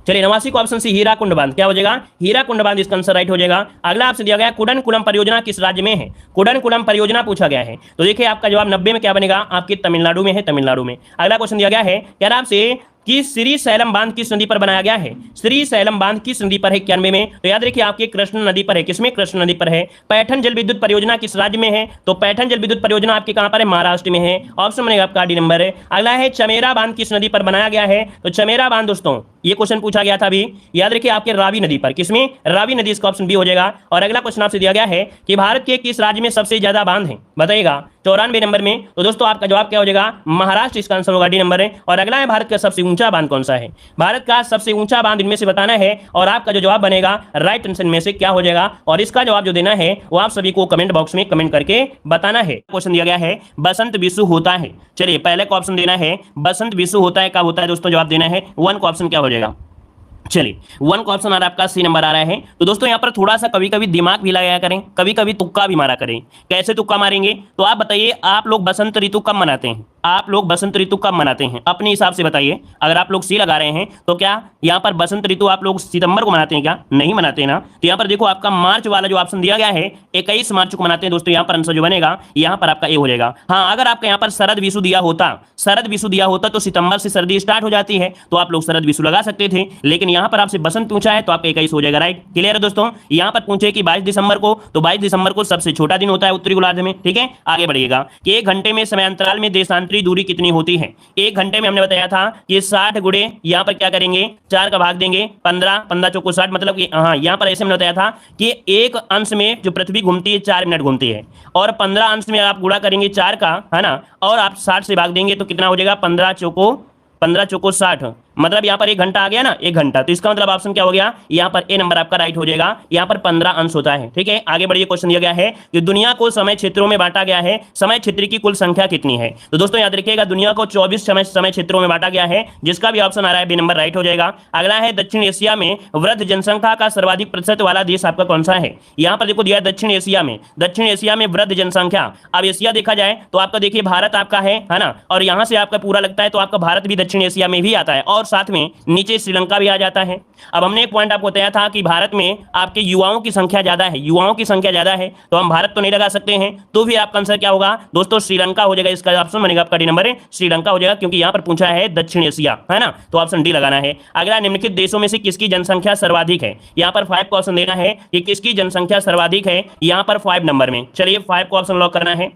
चलिए 89 का ऑप्शन सी, हीराकुंड बांध। क्या हो जाएगा? हीराकुंड बांध इसका आंसर राइट हो जाएगा। अगला आपसे दिया गया, कुडनकुलम परियोजना किस राज्य में है? कुडनकुलम परियोजना पूछा गया है, तो देखिए आपका जवाब 90 में क्या बनेगा? आपके तमिलनाडु में है, तमिलनाडु में। अगला क्वेश्चन दिया गया है, कह रहा आपसे कि श्री सैलम बांध किस नदी पर बनाया गया है? श्री सैलम बांध किस नदी पर है 91 में? तो याद रखिए आपके कृष्ण नदी पर है। किसमें? कृष्ण नदी पर है। पैठन जल विद्युत परियोजना किस राज्य में है? तो पैठन जल विद्युत परियोजना आपके कहां पर है? महाराष्ट्र में है, ऑप्शन बनेगा आपका डी नंबर है। अगला है, चमेरा बांध किस नदी पर बनाया गया है? तो चमेरा बांध दोस्तों ये क्वेश्चन पूछा गया था अभी, याद रखिए आपके रावी नदी पर। किसमें? रावी नदी, इसका ऑप्शन बी हो जाएगा। और अगला क्वेश्चन आपसे दिया गया है कि भारत के किस राज्य में सबसे ज्यादा बांध है? बताइएगा 94 नंबर में। तो दोस्तों आपका जवाब क्या हो जाएगा? महाराष्ट्र इसका आंसर होगा, डी नंबर है। और अगला है, भारत का सबसे ऊंचा बांध कौन सा है? भारत का सबसे ऊंचा बांध इनमें से बताना है, और आपका जो जवाब बनेगा राइट आंसर में से क्या हो जाएगा, और इसका जवाब जो देना है वो आप सभी को कमेंट बॉक्स में कमेंट करके बताना है। क्वेश्चन दिया गया है, बसंत विश्व होता है। चलिए पहले का ऑप्शन देना है, बसंत विश्व होता है, कब होता है दोस्तों? जवाब देना है 1 का ऑप्शन क्या हो जाएगा? चलिए 1 का ऑप्शन आ रहा है आपका सी नंबर आ रहा है। तो दोस्तों यहाँ पर थोड़ा सा कभी कभी दिमाग भी लगाया करें, कभी कभी तुक्का भी मारा करें। कैसे तुक्का मारेंगे? तो आप बताइए, आप लोग बसंत ऋतु कब मनाते हैं? आप लोग बसंत ऋतु कब मनाते हैं? अपने हिसाब से बताइए। अगर आप लोग सी लगा रहे हैं तो क्या यहाँ पर बसंत ऋतु आप लोग सितंबर को मनाते हैं क्या? नहीं मनाते ना। तो यहाँ पर देखो आपका मार्च वाला जो ऑप्शन दिया गया है 21 मार्च को मनाते हैं दोस्तों। यहाँ पर आंसर जो बनेगा यहाँ पर आपका ए हो जाएगा। हाँ, अगर आपका यहाँ पर शरद विषु दिया होता तो सितंबर से सर्दी स्टार्ट हो जाती है, तो आप लोग शरद विषु लगा सकते थे, लेकिन यहाँ पर आपसे बसंत पूछा है तो आपका 21 हो जाएगा। राइट, क्लियर है दोस्तों। यहाँ पर पूछे कि 22 दिसंबर को, तो 22 दिसंबर को सबसे छोटा दिन होता है उत्तरी गोलार्ध में। ठीक है, आगे बढ़िएगा कि 1 घंटे में समयांतराल में देशांतरी दूरी कितनी होती है? 1 घंटे में हमने बताया था कि 60 गुणे यहाँ पर क्या करेंगे, 4 का भाग देंगे, 15 चौको 60, मतलब कि हाँ यहाँ पर ऐसे हमने बताया था कि एक अंश में जो पृथ्वी घूमती है 4 मिनट घूमती है, और 15 अंश में आप गुणा करेंगे 4 का, है ना, और आप 60 से भाग देंगे तो कितना हो जाएगा, 15 चौको 60, मतलब यहाँ पर 1 घंटा आ गया ना, 1 घंटा। तो इसका मतलब ऑप्शन क्या हो गया, यहाँ पर ए नंबर आपका राइट हो जाएगा। यहाँ पर 15 अंश होता है। ठीक है, आगे बढ़िए। क्वेश्चन दिया गया है कि दुनिया को समय क्षेत्रों में बांटा गया है, समय क्षेत्र की कुल संख्या कितनी है? तो दोस्तों याद रखिएगा, दुनिया को 24 समय क्षेत्रों में बांटा गया है, जिसका भी ऑप्शन आ रहा है बी नंबर राइट हो जाएगा। अगला है दक्षिण एशिया में वृद्ध जनसंख्या का सर्वाधिक प्रतिशत वाला देश आपका कौन सा है? यहाँ पर देखो दिया है दक्षिण एशिया में वृद्ध जनसंख्या। अब एशिया देखा जाए तो आपका देखिए भारत आपका है ना, और यहाँ से आपका पूरा लगता है तो आपका भारत भी दक्षिण एशिया में भी आता है, और साथ में नीचे श्रीलंका भी आ जाता है। अब हमने एक पॉइंट आपको बताया था कि भारत में आपके युवाओं की संख्या ज्यादा है, तो हम भारत तो नहीं लगा सकते हैं, तो फिर आपका आंसर क्या होगा दोस्तों, श्रीलंका हो जाएगा। इसका ऑप्शन बनेगा आपका डी नंबर, श्रीलंका हो जाएगा, क्योंकि यहां पर पूछा है दक्षिण एशिया, है ना, तो ऑप्शन डी लगाना है। अगला, निम्नलिखित देशों में से किसकी जनसंख्या सर्वाधिक है? यहां पर 5 का ऑप्शन देना है कि किसकी जनसंख्या सर्वाधिक है, यहां पर 5 नंबर में। चलिए 5 को ऑप्शन लॉक करना है।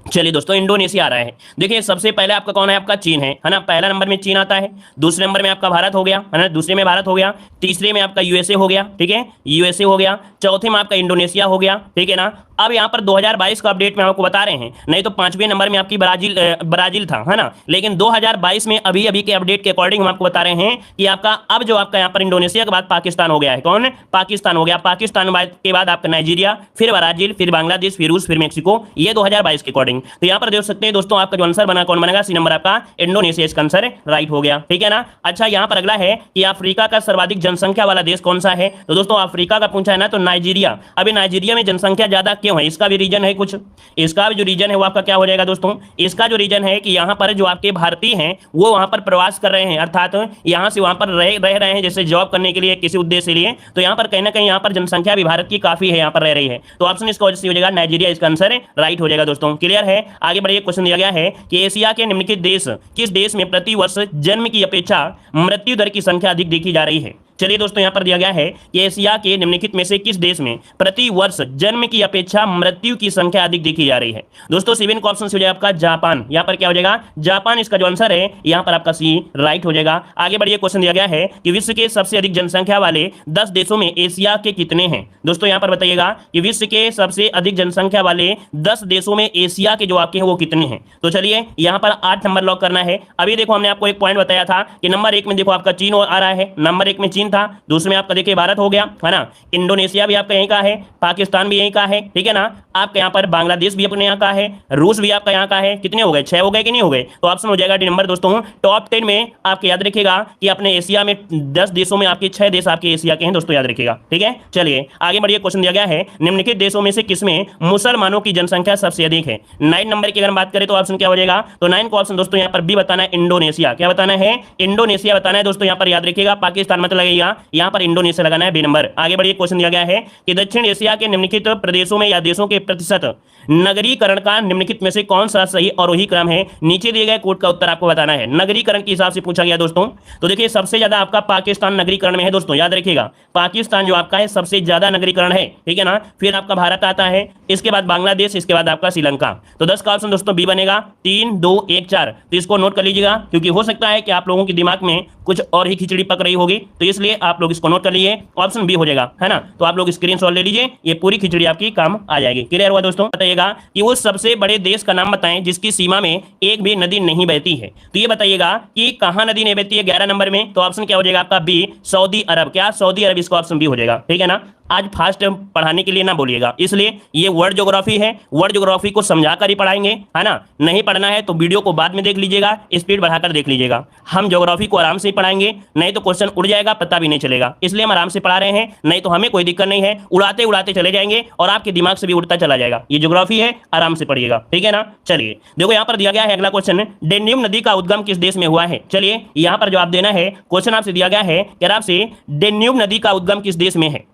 चलिए दोस्तों, इंडोनेशिया आ रहा है। देखिए सबसे पहले आपका कौन है, आपका चीन है ना, पहला नंबर में चीन आता है, दूसरे नंबर में आपका भारत हो गया, है ना, दूसरे में भारत हो गया, तीसरे में आपका यूएसए हो गया, ठीक है, यूएसए हो गया, चौथे में आपका इंडोनेशिया हो गया, ठीक है ना। अब यहाँ पर 2022 का अपडेट में आपको बता रहे हैं, नहीं तो 5वें नंबर में आपकी ब्राजील था, है ना, लेकिन 2022 में अभी के अपडेट के अकॉर्डिंग हम आपको बता रहे हैं कि आपका अब जो आपका यहाँ पर इंडोनेशिया के बाद पाकिस्तान हो गया है। कौन? पाकिस्तान हो गया। पाकिस्तान के बाद आपका नाइजीरिया, फिर ब्राजील, फिर बांग्लादेश, फिर रूस, फिर मेक्सिको, ये 2022 के अकॉर्डिंग। तो यहाँ पर देख सकते हैं दोस्तों, आपका जो आंसर बना कौन बनेगा, सी नंबर आपका इंडोनेशिया, इसका आंसर राइट हो गया, ठीक है ना। अच्छा, यहाँ पर अगला है कि अफ्रीका का सर्वाधिक जनसंख्या वाला देश कौन सा है? तो दोस्तों अफ्रीका का पूछा है ना, तो नाइजीरिया। अभी नाइजीरिया में जनसंख्या ज्यादा क्यों है, इसका भी रीजन है कुछ। इसका भी जो रीजन है वो आपका क्या हो जाएगा दोस्तों, इसका जो रीजन है कि यहाँ पर जो आपके भारतीय हैं वो वहां पर प्रवास कर रहे हैं, अर्थात यहाँ से वहां पर रह रहे हैं, जैसे जॉब करने के लिए, किसी उद्देश्य के लिए। तो यहाँ पर कहीं ना कहीं यहाँ पर जनसंख्या भी भारत की काफी है, यहाँ पर रह रही है। तो ऑप्शन इसका वजह से हो जाएगा नाइजीरिया, इसका आंसर राइट हो जाएगा दोस्तों। क्लियर है? आगे बढ़िए। क्वेश्चन दिया गया है कि एशिया के निम्नलिखित देश, किस देश में प्रति वर्ष जन्म की अपेक्षा मृत्यु दर की संख्या अधिक देखी जा रही है? चलिए दोस्तों, यहां पर दिया गया है कि एशिया के निम्नलिखित में से किस देश में प्रति वर्ष जन्म की अपेक्षा मृत्यु की संख्या अधिक देखी जा रही है? दोस्तों 7 का ऑप्शन हो जाएगा आपका जापान। यहां पर क्या हो जाएगा, जापान, इसका जो आंसर है यहां पर आपका सी राइट हो जाएगा। आगे बढ़िए। क्वेश्चन दिया गया है कि विश्व के सबसे अधिक जनसंख्या वाले 10 देशों में एशिया के कितने हैं? दोस्तों यहां पर बताइएगा कि विश्व के सबसे अधिक जनसंख्या वाले 10 देशों में एशिया के जो आपके हैं वो कितने हैं? तो चलिए यहां पर 8 नंबर लॉक करना है। अभी देखो हमने आपको एक पॉइंट बताया था कि नंबर 1 में देखो आपका चीन आ रहा है, नंबर 1 में चीन था, दूसरे में आपका देखिए भारत हो गया, है ना, इंडोनेशिया भी आपका यहीं का है, पाकिस्तान भी यहीं का है, ठीक है ना, आपके यहाँ पर बांग्लादेश भी अपने यहाँ का है, रूस भी आपका यहाँ का है। कितने हो गए? 6 हो गए कि नहीं हो गए? तो ऑप्शन हो जाएगा डी नंबर दोस्तों। टॉप 10 में आपके याद रखिएगा कि अपने एशिया में 10 देशों में आपके 6 देश आपके एशिया के हैं दोस्तों, याद रखिएगा, ठीक है। चलिए आगे बढ़िए। क्वेश्चन दिया गया है निम्नलिखित देशों में से किसमें मुसलमानों की जनसंख्या सबसे अधिक है? 9 नंबर की अगर बात करें तो ऑप्शन क्या हो जाएगा, तो 9 को ऑप्शन दोस्तों यहाँ पर बी बताना है, इंडोनेशिया। क्या बताना है? इंडोनेशिया बताना है दोस्तों। यहाँ पर याद रखिएगा पाकिस्तान मत लगेगा, यहाँ पर इंडोनेशिया लगाना है, बी नंबर। आगे बढ़िए। क्वेश्चन दिया गया है कि दक्षिण एशिया के निम्नलिखित प्रदेशों में या देशों के प्रतिशत नगरीकरण का निम्नलिखित में से कौन सा सही और वही क्रम है? नीचे दिए गए कोड का उत्तर आपको बताना है। नगरीकरण के हिसाब से पूछा गया दोस्तों। तो देखिए सबसे ज्यादा आपका पाकिस्तान नगरीकरण में है दोस्तों, याद रखिएगा पाकिस्तान जो आपका है सबसे ज्यादा नगरीकरण है, ठीक है ना। फिर आपका भारत आता है, इसके बाद बांग्लादेश, इसके बाद आपका श्रीलंका। तो 10 का ऑप्शन दोस्तों बी बनेगा। 3 2 1 4। तो इसको नोट कर लीजिएगा, क्योंकि हो सकता है कि आप लोगों के दिमाग में कुछ और ही खिचड़ी पक रही होगी, तो इसलिए आप लोग इसको नोट कर लीजिए। ऑप्शन बी हो जाएगा, है ना। तो आप लोग स्क्रीनशॉट ले लीजिए, ये पूरी खिचड़ी आपकी काम आ जाएगी। क्लियर हुआ दोस्तों? बताइएगा कि वो सबसे बड़े देश का नाम बताएं जिसकी सीमा में एक भी नदी नहीं बहती है। तो ये बताइएगा कि कहां नदी नहीं बहती है 11 नंबर में। तो ऑप्शन क्या हो जाएगा आपका बी, सऊदी अरब। क्या? सऊदी अरब, इसका ऑप्शन बी हो जाएगा, ठीक है ना। आज फास्ट पढ़ाने के लिए ना बोलिएगा, इसलिए ये वर्ल्ड ज्योग्राफी है, वर्ल्ड ज्योग्राफी को समझाकर ही पढ़ाएंगे, है ना। नहीं पढ़ना है तो वीडियो को बाद में देख लीजिएगा, स्पीड बढ़ाकर देख लीजिएगा। हम ज्योग्राफी को आराम से ही पढ़ाएंगे, नहीं तो क्वेश्चन उड़ जाएगा, पता भी नहीं चलेगा, इसलिए हम आराम से पढ़ा रहे हैं। नहीं तो हमें कोई दिक्कत नहीं है, उड़ाते उड़ाते चले जाएंगे और आपके दिमाग से भी उड़ता चला जाएगा। ये ज्योग्राफी है, आराम से पढ़िएगा, ठीक है ना। चलिए देखो यहाँ पर दिया गया है अगला क्वेश्चन, डेन्यूब नदी का उद्गम किस देश में हुआ है। चलिए यहाँ पर जवाब देना है। क्वेश्चन आपसे दिया गया है कि आपसे डेन्यूब नदी का उद्गम किस देश में है।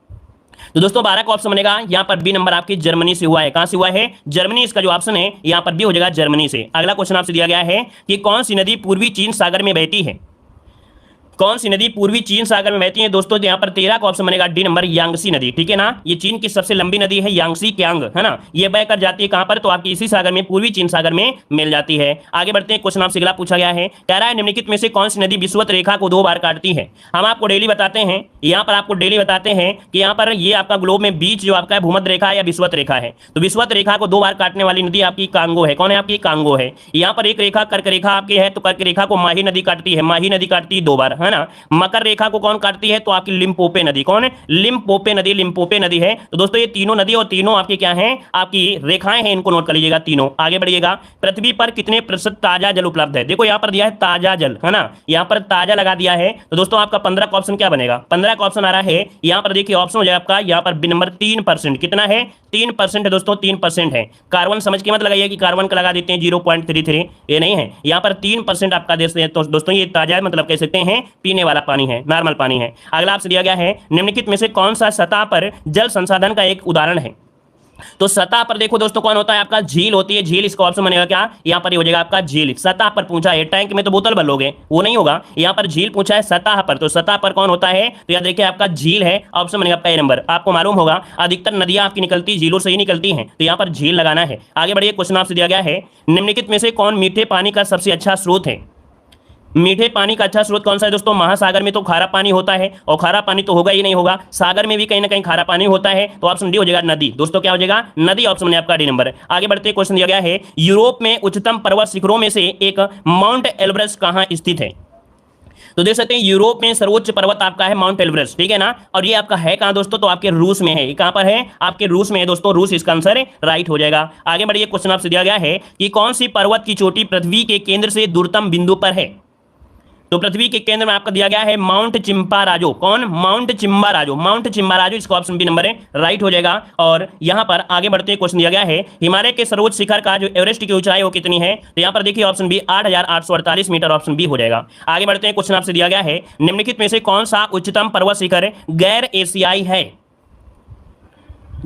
तो दोस्तों 12 का ऑप्शन बनेगा यहाँ पर बी नंबर आपकी जर्मनी से हुआ है। कहां से हुआ है? जर्मनी इसका जो ऑप्शन है यहाँ पर बी हो जाएगा जर्मनी से। अगला क्वेश्चन आपसे दिया गया है कि कौन सी नदी पूर्वी चीन सागर में बहती है। कौन सी नदी पूर्वी चीन सागर में बहती है दोस्तों? यहाँ पर 13 का ऑप्शन बनेगा डी नंबर यांगसी नदी, ठीक है ना। ये चीन की सबसे लंबी नदी है यांगसी क्यांग, है ना। ये बह कर जाती है कहां पर? तो आपकी इसी सागर में, पूर्वी चीन सागर में मिल जाती है। आगे बढ़ते हैं, क्वेश्चन आपसे अगला पूछा गया है, कह रहा है निम्नलिखित में से कौन सी नदी विषुवत रेखा को 2 बार काटती है। हम आपको डेली बताते हैं, यहाँ पर आपको डेली बताते हैं कि यहाँ पर ये आपका ग्लोब में बीच जो आपका भूमध्य रेखा है या विषुवत रेखा है, तो विषुवत रेखा को 2 बार काटने वाली नदी आपकी कांगो है। कौन है? आपकी कांगो है। यहाँ पर एक रेखा कर्क रेखा आपकी है, तो कर्क रेखा को माही नदी काटती है, माही नदी काटती है 2 बार, है ना। मकर रेखा को कौन काटती है? तो आपकी लिम्पोपे नदी। कौन है? लिम्पोपे नदी, लिम्पोपे नदी है। तो दोस्तों ये तीनों नदी और तीनों आपकी क्या हैं? आपकी रेखाएं हैं, इनको नोट कर लीजिएगा तीनों। आगे बढ़िएगा, पृथ्वी पर कितने प्रतिशत ताजा जल उपलब्ध है। देखो यहाँ पर दिया है ताजा जल, है ना, यहाँ पर ताजा लगा दिया है। तो दोस्तों आपका 15 का ऑप्शन क्या बनेगा? 15 का ऑप्शन आ रहा है यहाँ पर, देखिए ऑप्शन हो जाए आपका यहाँ पर बी नंबर 3%। कितना है? 3% है दोस्तों, 3% है। कार्बन समझ के मत लगाइए कि कार्बन का लगा देते हैं 0.33, ये नहीं है। यहाँ पर 3% आपका देते हैं। तो दोस्तों ये ताजा मतलब कह सकते हैं पीने वाला पानी है, नॉर्मल पानी है। अगला आपसे दिया गया है, निम्नलिखित में से कौन सा सतह पर जल संसाधन का एक उदाहरण है। तो सतह पर देखो दोस्तों कौन होता है? आपका झील होती है, झील। इसका ऑप्शन बनेगा क्या? यहाँ पर हो जाएगा आपका झील। सतह पर पूछा है, टैंक में तो बोतल भरोगे, वो नहीं होगा। यहाँ पर झील पूछा है सतह पर, तो सतह पर कौन होता है? तो याद रखिए आपका झील है। ऑप्शन बनेगा आपका ए नंबर। आपको मालूम होगा अधिकतर नदियां आपकी निकलती झीलों से ही निकलती हैं, तो यहाँ पर झील लगाना है। आगे बढ़िए, क्वेश्चन आपसे दिया गया है, निम्नलिखित में से कौन मीठे पानी का सबसे अच्छा स्रोत है। मीठे पानी का अच्छा स्रोत कौन सा है दोस्तों? महासागर में तो खारा पानी होता है, और खारा पानी तो होगा ही नहीं होगा, सागर में भी कहीं ना कहीं खारा पानी होता है। तो ऑप्शन डी हो जाएगा नदी। दोस्तों क्या हो जाएगा? नदी। ऑप्शन में आपका डी नंबर। आगे बढ़ते क्वेश्चन दिया गया है, यूरोप में उच्चतम पर्वत शिखरों में से एक माउंट एल्ब्रस कहां स्थित है। तो देख सकते हैं यूरोप में सर्वोच्च पर्वत आपका है माउंट एल्ब्रस, ठीक है ना। और ये आपका है कहां दोस्तों? तो आपके रूस में है। ये कहां पर है? आपके रूस में है दोस्तों। रूस इसका आंसर राइट हो जाएगा। आगे बढ़िए, क्वेश्चन आपसे दिया गया है कि कौन सी पर्वत की चोटी पृथ्वी के केंद्र से दूरतम बिंदु पर है। तो पृथ्वी के केंद्र में आपका दिया गया है माउंट चिंपाराजो। कौन? माउंट चिंबाराजो। माउंट चिंबाराजो इसका ऑप्शन बी नंबर है, राइट हो जाएगा। और यहां पर आगे बढ़ते हुए क्वेश्चन दिया गया है, हिमालय के सर्वोच्च शिखर का जो एवरेस्ट की ऊंचाई वो कितनी है। तो यहां पर देखिए option B 8,848 metre, option B हो जाएगा। आगे बढ़ते हैं, क्वेश्चन आपसे दिया गया है, निम्नलिखित में से कौन सा उच्चतम पर्वत शिखर गैर एशियाई है।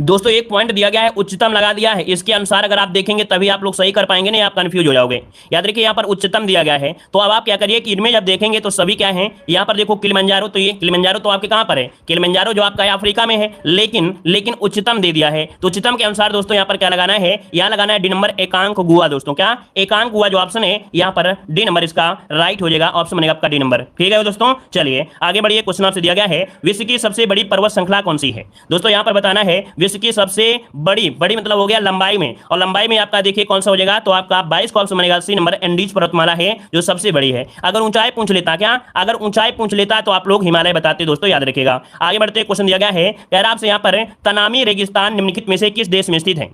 दोस्तों एक पॉइंट दिया गया है, उच्चतम लगा दिया है, इसके अनुसार अगर आप देखेंगे तभी आप लोग सही कर पाएंगे, नहीं आप कंफ्यूज हो जाओगे। याद रखिए यहाँ पर उच्चतम दिया गया है, तो अब आप क्या करिए कि इनमें जब देखेंगे तो सभी क्या है, यहाँ पर देखो किलिमंजारो, तो ये किलिमंजारो तो आपके कहाँ पर है? किलिमंजारो जो आपका अफ्रीका में है, लेकिन उच्चतम दे दिया है। तो उच्चतम के अनुसार दोस्तों यहाँ पर क्या लगाना है? यहाँ लगाना है डी नंबर एकांक गुआ। दोस्तों क्या? एकांक गुआ जो ऑप्शन है यहाँ पर डी नंबर इसका राइट हो जाएगा। ऑप्शन बनेगा आपका डी नंबर, ठीक है दोस्तों। चलिए आगे बढ़िए, क्वेश्चन आपसे दिया गया है, विश्व की सबसे बड़ी पर्वत श्रृंखला कौन सी है। दोस्तों यहाँ पर बताना है विश्व की सबसे बड़ी मतलब हो गया लंबाई में, और लंबाई में आपका देखिए कौन सा हो जाएगा, तो आपका 22 का ऑप्शन बनेगा सी नंबर, एंडीज पर्वतमाला है जो सबसे बड़ी है। अगर ऊंचाई पूछ लेता, क्या अगर ऊंचाई पूछ लेता तो आप लोग हिमालय बताते दोस्तों, याद रखिएगा। आगे बढ़ते क्वेश्चन दिया गया है, कह रहा आपसे यहाँ पर तनामी रेगिस्तान निम्नलिखित में से किस देश में स्थित है।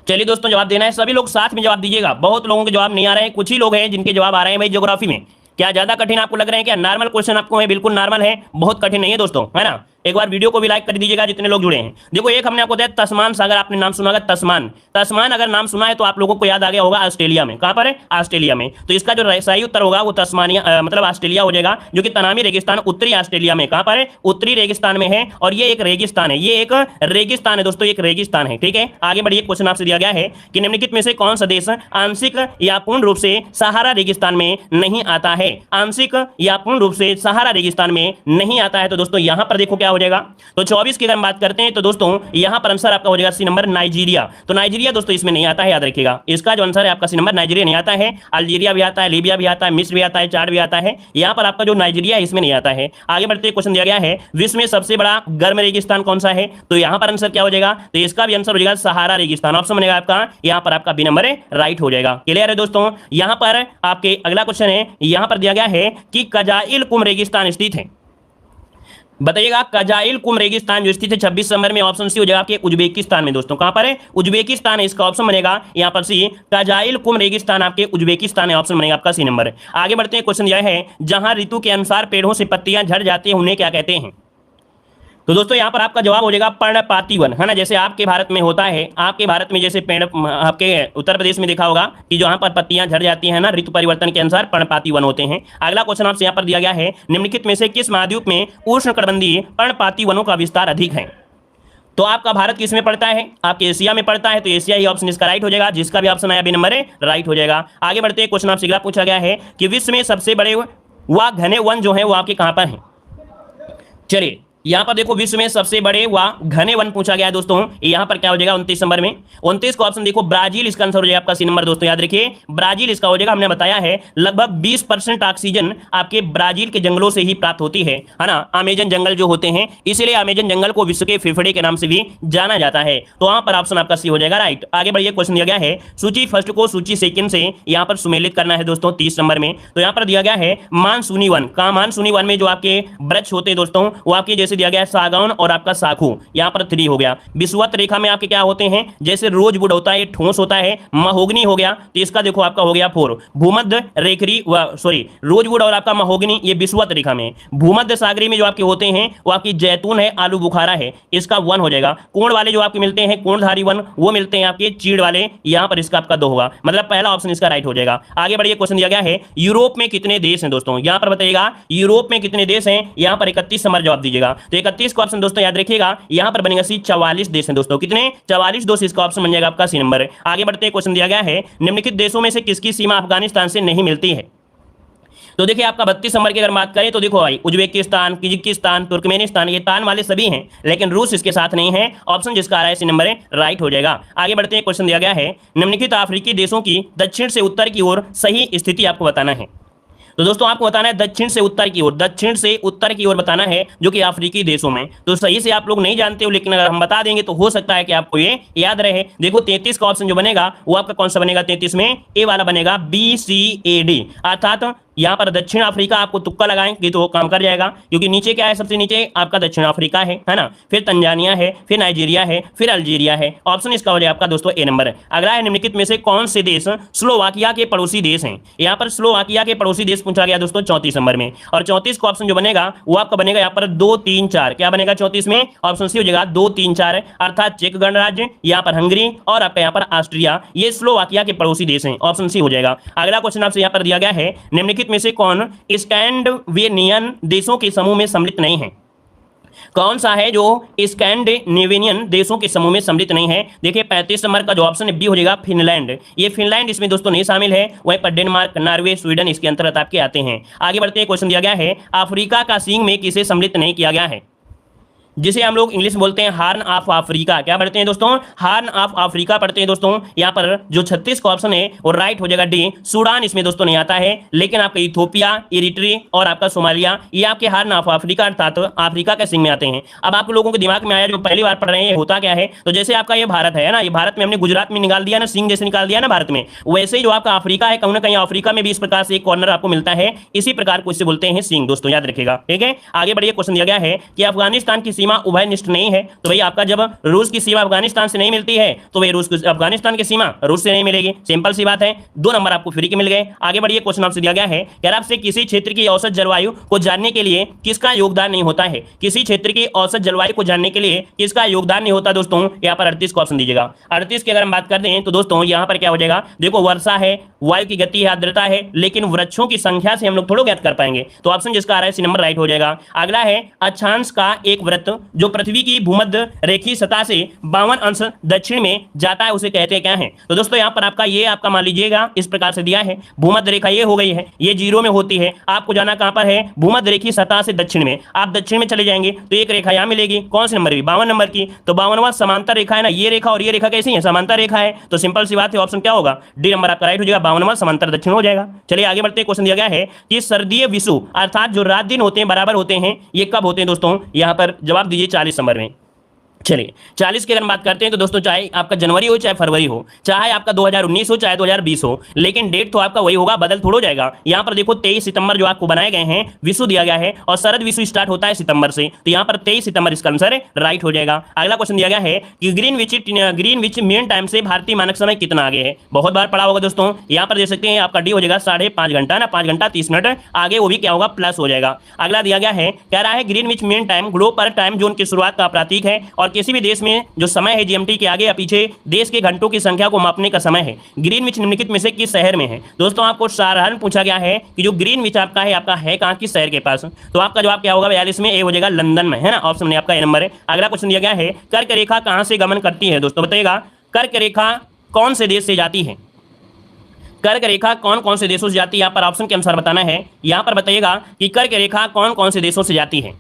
चलिए दोस्तों जवाब देना है, सभी लोग साथ में जवाब दीजिएगा। बहुत लोगों के जवाब नहीं आ रहे हैं, कुछ ही लोग हैं जिनके जवाब आ रहे हैं भाई ज्योग्राफी में। क्या ज्यादा कठिन आपको लग रहे हैं? क्या नॉर्मल क्वेश्चन आपको है? बिल्कुल नॉर्मल है, बहुत कठिन नहीं है दोस्तों, है ना। एक बार वीडियो को भी लाइक कर दीजिएगा जितने लोग जुड़े हैं। देखो एक हमने आपको दिया तस्मान सागर, आपने नाम सुना होगा तस्मान। तस्मान अगर नाम सुना है तो आप लोगों को याद आ गया होगा ऑस्ट्रेलिया में। कहां पर है? ऑस्ट्रेलिया में। तो इसका जो सही उत्तर होगा वो तस्मानिया मतलब ऑस्ट्रेलिया हो जाएगा, जो कि तनामी रेगिस्तान उत्तरी ऑस्ट्रेलिया में। कहां पर है? उत्तरी रेगिस्तान में है, और ये एक रेगिस्तान है, ये एक रेगिस्तान है दोस्तों, एक रेगिस्तान है, ठीक है। आगे बढ़िए, क्वेश्चन आपसे दिया गया है कि निम्नलिखित में से कौन सा देश आंशिक या पूर्ण रूप से सहारा रेगिस्तान में नहीं आता है। आंशिक या पूर्ण रूप से सहारा रेगिस्तान में नहीं आता है। तो दोस्तों यहां पर देखो क्या हो जाएगा, तो 24 की अगर हम बात करते हैं तो दोस्तों यहां पर आंसर आपका हो जाएगा सी नंबर नाइजीरिया। तो नाइजीरिया दोस्तों इसमें नहीं आता है, याद रखिएगा। इसका जो आंसर है आपका सी नंबर नाइजीरिया नहीं आता है। अल्जीरिया भी आता है, लीबिया भी आता है, मिस्र भी आता है, चाड भी आता है। यहां पर आपका जो नाइजीरिया है इसमें नहीं आता है। आगे बढ़ते क्वेश्चन दिया गया है, विश्व में सबसे बड़ा गर्म रेगिस्तान कौन सा है। तो यहां पर आंसर क्या हो जाएगा, तो इसका भी आंसर हो जाएगा सहारा रेगिस्तान। ऑप्शन बनेगा आपका यहां पर आपका बी नंबर राइट हो जाएगा। क्लियर है दोस्तों। यहां पर आपके अगला क्वेश्चन है, यहां पर दिया गया है कि कजाइल कुम रेगिस्तान स्थित है। बताइएगा कजाइल कुम रेगिस्तान जो स्थित है 26 नंबर में, ऑप्शन सी हो जाएगा आपके उज्बेकिस्तान में दोस्तों। कहां पर है? उज्बेकिस्तान है, इसका ऑप्शन बनेगा यहां पर सी। कजाइल कुम रेगिस्तान आपके उज्बेकिस्तान है, ऑप्शन बनेगा आपका सी नंबर। आगे बढ़ते हैं, क्वेश्चन यह है जहां ऋतु के अनुसार पेड़ों से पत्तियां झड़ जाती है उन्हें क्या कहते हैं? तो दोस्तों यहाँ पर आपका जवाब हो जाएगा पर्णपाती वन, है ना। जैसे आपके भारत में होता है, आपके भारत में जैसे पेड़, आपके उत्तर प्रदेश में देखा होगा कि जहाँ पर पत्तियां झड़ जाती हैं ना ऋतु परिवर्तन के अनुसार, पर्णपाती वन होते हैं। अगला क्वेश्चन आपसे यहाँ पर दिया गया है, निम्नलिखित में से किस महाद्वीप में उष्णकटिबंधीय पर्णपाती वनों का विस्तार अधिक है? तो आपका भारत किस में पड़ता है? आपके एशिया में पड़ता है, तो एशिया ही ऑप्शन इसका राइट हो जाएगा। जिसका भी ऑप्शन आया बी नंबर है राइट हो जाएगा। आगे बढ़ते हैं, क्वेश्चन आपसे अगला पूछा गया है कि विश्व में सबसे बड़े व घने वन जो है वो आपके कहां पर है? चलिए यहाँ पर देखो, विश्व में सबसे बड़े व घने वन पूछा गया है दोस्तों। यहाँ पर क्या हो जाएगा 29 नंबर में? 29 का ऑप्शन देखो ब्राजील, इसका आंसर हो जाएगा आपका सी नंबर दोस्तों। याद रखिए ब्राजील इसका हो जाएगा। हमने बताया है लगभग 20% ऑक्सीजन आपके ब्राजील के जंगलों से ही प्राप्त होती है ना। अमेजन जंगल जो होते हैं, इसीलिए अमेजन जंगल को विश्व के फेफड़े के नाम से भी जाना जाता है। तो वहां पर ऑप्शन आपका सी हो जाएगा राइट। आगे बढ़िए, क्वेश्चन दिया गया है सूची फर्स्ट को सूची सेकंड से यहाँ पर सुमेलित करना है दोस्तों 30 नंबर में। तो यहाँ पर दिया गया है मानसूनी वन। कहा मानसूनी वन में जो आपके वृक्ष होते हैं दोस्तों, वो आपके जैसे दिया गया है सागौन और आपका साखू, यहाँ पर 3 हो गया। विषुवत रेखा में आपके क्या होते हैं? जैसे रोजवुड होता है, ठोस होता है। महोगनी हो गया, तो इसका देखो आपका हो गया 4। भूमध्य रेखरी सॉरी रोजवुड और आपका महोगनी ये विषुवत रेखा में। भूमध्य सागरी में जो आपके होते हैं वो आपकी जैतून है, आलू बुखारा है, इसका 1 हो जाएगा। कोण वाले जो आपके मिलते हैं, कोणधारी वन, वो मिलते हैं आपके चीड़ वाले, यहाँ पर इसका आपका 2 होगा। मतलब पहला ऑप्शन इसका राइट हो जाएगा। आगे बढ़िए, क्वेश्चन दिया गया है यूरोप में कितने देश हैं दोस्तों? यहाँ पर बताइएगा यूरोप में कितने देश हैं। यहाँ पर 31 नंबर जवाब दीजिएगा। तो 31 का ऑप्शन दोस्तों याद रखिएगा, यहां पर बनेगा सी। 44 देश हैं दोस्तों। कितने? 44 देश, इसका ऑप्शन बन जाएगा आपका सी नंबर। आगे बढ़ते हैं, क्वेश्चन दिया गया है निम्नलिखित देशों में से किसकी सीमा अफगानिस्तान से नहीं मिलती है? तो देखिए आपका 32 नंबर की अगर बात करें तो देखो भाई उज्बेकिस्तान, किर्गिस्तान, तुर्कमेनिस्तान ये तान वाले सभी हैं, लेकिन रूस इसके साथ नहीं है। ऑप्शन जिसका आ रहा है सी नंबर राइट हो जाएगा। आगे बढ़ते हैं, क्वेश्चन दिया गया है निम्नलिखित अफ्रीकी देशों की दक्षिण से उत्तर की ओर सही स्थिति आपको बताना है। तो दोस्तों आपको बताना है दक्षिण से उत्तर की ओर, दक्षिण से उत्तर की ओर बताना है जो कि अफ्रीकी देशों में। तो सही से आप लोग नहीं जानते हो, लेकिन अगर हम बता देंगे तो हो सकता है कि आपको ये याद रहे। देखो 33 का ऑप्शन जो बनेगा वो आपका कौन सा बनेगा? 33 में ए वाला बनेगा, BCAD, अर्थात यहाँ पर दक्षिण अफ्रीका। आपको तुक्का लगाएंगे तो काम कर जाएगा, क्योंकि नीचे क्या है? सबसे नीचे आपका दक्षिण अफ्रीका है ना, फिर तंजानिया है, फिर नाइजीरिया है, फिर अल्जीरिया है। ऑप्शन इसका हो जाएगा आपका दोस्तों ए नंबर। अगला है निम्नलिखित में से कौन से देश स्लोवाकिया के पड़ोसी देश हैं? यहाँ पर स्लोवाकिया के पड़ोसी देश पूछा गया दोस्तों 34 नंबर में। और 34 का ऑप्शन जो बनेगा वो आपका बनेगा यहाँ पर 2, 3, 4। क्या बनेगा 34 में? ऑप्शन सी हो जाएगा 2, 3, 4, अर्थात चेक गणराज्य, यहाँ पर हंगरी और आपका यहाँ पर ऑस्ट्रिया, ये स्लोवाकिया के पड़ोसी देश हैं। ऑप्शन सी हो जाएगा। अगला क्वेश्चन आपसे यहाँ पर दिया गया है निम्नलिखित में से कौन स्कैंडिनेवियन देशों के समूह में सम्मिलित नहीं है? कौन सा है जो स्कैंडिनेवियन देशों के समूह में सम्मिलित नहीं है? देखिए 35 नंबर का जो ऑप्शन है बी हो जाएगा फिनलैंड। ये फिनलैंड इसमें दोस्तों नहीं शामिल है। वहीं पर डेनमार्क, नॉर्वे, स्वीडन इसके अंतर्गत आपके आते हैं। आगे बढ़ते हैं, क्वेश्चन दिया गया है अफ्रीका का सींग में किसे सम्मिलित नहीं किया गया है? जिसे हम लोग इंग्लिश में बोलते हैं हार्न ऑफ अफ्रीका। क्या पढ़ते हैं दोस्तों? हार्न ऑफ अफ्रीका पढ़ते हैं दोस्तों। यहाँ पर जो 36 का ऑप्शन है वो राइट हो जाएगा डी। सूडान इसमें दोस्तों नहीं आता है, लेकिन आपका इथोपिया, इरिट्री और आपका सोमालिया ये आपके हार्न ऑफ अफ्रीका अर्थात अफ्रीका के सिंह में आते हैं। अब आप लोगों के दिमाग में आया जो पहली बार पढ़ रहे हैं होता क्या है? तो जैसे आपका ये भारत है ना, ये भारत में हमने गुजरात में निकाल दिया ना, सिंह जैसे निकाल दिया ना भारत में, वैसे ही जो आपका अफ्रीका है, कहीं ना कहीं अफ्रीका में भी इस प्रकार से एक कॉर्नर आपको मिलता है। इसी प्रकार को इससे बोलते हैं सिंह दोस्तों, याद रखेगा। ठीक है, आगे बढ़िए, क्वेश्चन दिया गया है कि अफगानिस्तान की सीमा उभयनिष्ठ नहीं है। तो भाई आपका जब रूस की सीमा अफगानिस्तान से नहीं मिलती है तो भाई अफगानिस्तान की सीमा रूस से नहीं मिलेगी। सिंपल सी बात है। 2 नंबर आपको फ्री के मिल गए। आगे बढ़िए, क्वेश्चन आपसे दिया गया है कि आपसे किसी क्षेत्र की औसत जलवायु को जानने के लिए किसका योगदान नहीं होता है? किसी क्षेत्र की औसत जलवायु को जानने के लिए किसका योगदान नहीं होता दोस्तों? यहाँ पर 38 का ऑप्शन दीजिएगा। 38 की अगर हम बात करते हैं तो दोस्तों यहाँ पर क्या हो जाएगा? देखो वर्षा है, वायु की गति है, आर्द्रता है, लेकिन वृक्षों की संख्या से हम लोग थोड़ा ज्ञात कर पाएंगे। तो ऑप्शन जिसका आ रहा है सी नंबर राइट हो जाएगा। अगला है अक्षांश का एक वृत्त जो पृथ्वी की भूमध्य रेखीय सतह से 52 अंश दक्षिण में जाता है, उसे कहते हैं क्या है? तो दोस्तों यहाँ पर आपका ये आपका मान लीजिएगा इस प्रकार से दिया है, भूमध्य रेखा ये हो गई है, ये 0 में होती है। आपको जाना कहां पर है? भूमध्य रेखीय सतह से दक्षिण में। आप दक्षिण में चले जाएंगे तो एक रेखा यहाँ मिलेगी, कौन से नंबर की? 52 नंबर की। तो 52वां समांतर रेखा है ना, ये रेखा और ये रेखा कैसी है? समांतर रेखा है। तो सिंपल सी बात है, ऑप्शन क्या होगा? डी नंबर आपका राइट हो जाएगा। 52वां समांतर दक्षिण हो जाएगा। चलिए आगे बढ़ते हैं। क्वेश्चन दिया गया है कि सर्दीय विषु अर्थात जो रात दिन होते हैं बराबर होते हैं, ये कब होते हैं दोस्तों? यहाँ पर जवाब दीजिए 40 नंबर में। चलिए 40 की अगर बात करते हैं तो दोस्तों चाहे आपका जनवरी हो चाहे फरवरी हो, चाहे आपका 2019 हो चाहे 2020 हो, लेकिन डेट तो आपका वही होगा, बदल थोड़ा जाएगा। यहाँ पर देखो 23 सितंबर जो आपको बनाए गए हैं विश्व दिया गया है और शरद विश्व स्टार्ट होता है सितंबर से, तो यहाँ पर 23 सितंबर इसका आंसर राइट हो जाएगा। अगला क्वेश्चन दिया गया है कि ग्रीनविच मीन टाइम से भारतीय मानक समय कितना आगे है। बहुत बार पढ़ा होगा दोस्तों, यहाँ पर देख सकते हैं आपका डी हो जाएगा 5.5 घंटा ना, 5 घंटा 30 मिनट आगे, वो भी क्या होगा प्लस हो जाएगा। अगला दिया गया है, कह रहा है ग्रीनविच मीन टाइम ग्लोब पर टाइम जोन की शुरुआत का प्रतीक है और किसी भी देश में जो समय है जीएमटी के आगे या पीछे देश के घंटों की संख्या को मापने का समय है। ग्रीनविच निम्नलिखित में से किस शहर में है। दोस्तों आपको साधारण पूछा गया है कि जो ग्रीनविच आपका है कहाँ किस शहर के पास, तो आपका जवाब क्या होगा 42 में, ए हो जाएगा लंदन में, है ना, ऑप्शन में आपका ए नंबर है। अगला क्वेश्चन दिया गया है, कर्क रेखा कहाँ से गमन करती है। दोस्तों बताइएगा कर्क रेखा कौन से देश से जाती है, कर्क रेखा कौन कौन से देशों से जाती है, यहाँ पर ऑप्शन के अनुसार बताना है। यहाँ पर बताइएगा कि कर्क रेखा कौन कौन से देशों से जाती है।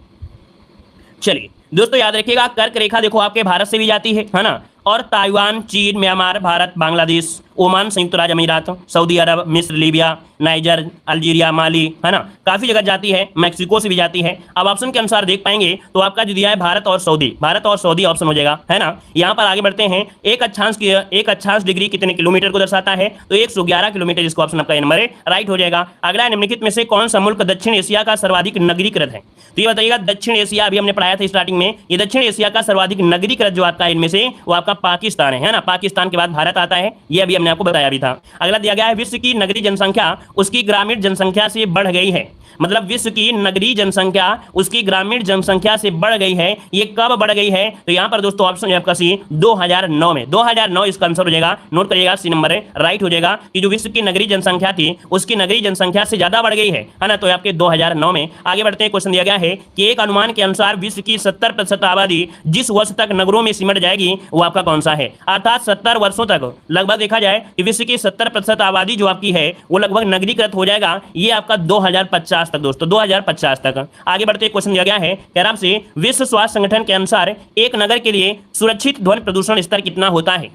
चलिए दोस्तों याद रखिएगा कर्क रेखा देखो आपके भारत से भी जाती है ना, और ताइवान, चीन, म्यांमार, भारत, बांग्लादेश, ओमान, संयुक्त राज्य अमीरात, सऊदी अरब, मिस्र, लीबिया, नाइजर, अल्जीरिया, माली, है ना, काफी जगह जाती है, मैक्सिको से भी जाती है। अब ऑप्शन के अनुसार देख पाएंगे तो आपका जो दिया है भारत और सऊदी ऑप्शन हो जाएगा, है ना। यहाँ पर आगे बढ़ते हैं, एक अक्षांश डिग्री कितने किलोमीटर को दर्शाता है, तो 111 किलोमीटर, जिसको ऑप्शन आपका नंबर है राइट हो जाएगा। अगला निम्नलिखित में से कौन सा मुल्क दक्षिण एशिया का सर्वाधिक नगरीकृत है, तो ये बताइएगा दक्षिण एशिया, अभी हमने पढ़ाया था स्टार्टिंग में, ये दक्षिण एशिया का सर्वाधिक नगरीकृत जो आता है इनमें से वो आपका पाकिस्तान है ना, पाकिस्तान के बाद भारत आता है, ये अभी हमने आपको बताया भी था। अगला दिया गया है, विश्व की नगरीय जनसंख्या उसकी ग्रामीण जनसंख्या से बढ़ गई है, मतलब विश्व की नगरीय जनसंख्या उसकी ग्रामीण जनसंख्या से बढ़ गई है, ये कब बढ़ गई है, तो यहाँ पर दोस्तों ऑप्शन है आपका सी 2009 में, 2009 इसका आंसर हो जाएगा, नोट करिएगा सी नंबर है राइट हो जाएगा, कि जो विश्व की नगरीय जनसंख्या थी उसकी नगरीय जनसंख्या से ज्यादा बढ़ गई है ना, तो आपके 2009 में। आगे बढ़ते हैं, क्वेश्चन दिया गया है कि एक अनुमान के अनुसार विश्व की 70% आबादी जिस वर्ष तक नगरों में सिमट जाएगी वो आपका कौन सा है, अर्थात 70 वर्षों तक लगभग देखा जाए कि विश्व की 70% आबादी जो आपकी है वो लगभग नगरीकृत हो जाएगा, ये आपका 2050 तक दोस्तों, 2050 तक। आगे बढ़ते क्वेश्चन दिया गया है, कह रहा आपसे विश्व स्वास्थ्य संगठन के अनुसार एक नगर के लिए सुरक्षित ध्वनि प्रदूषण स्तर कितना होता है।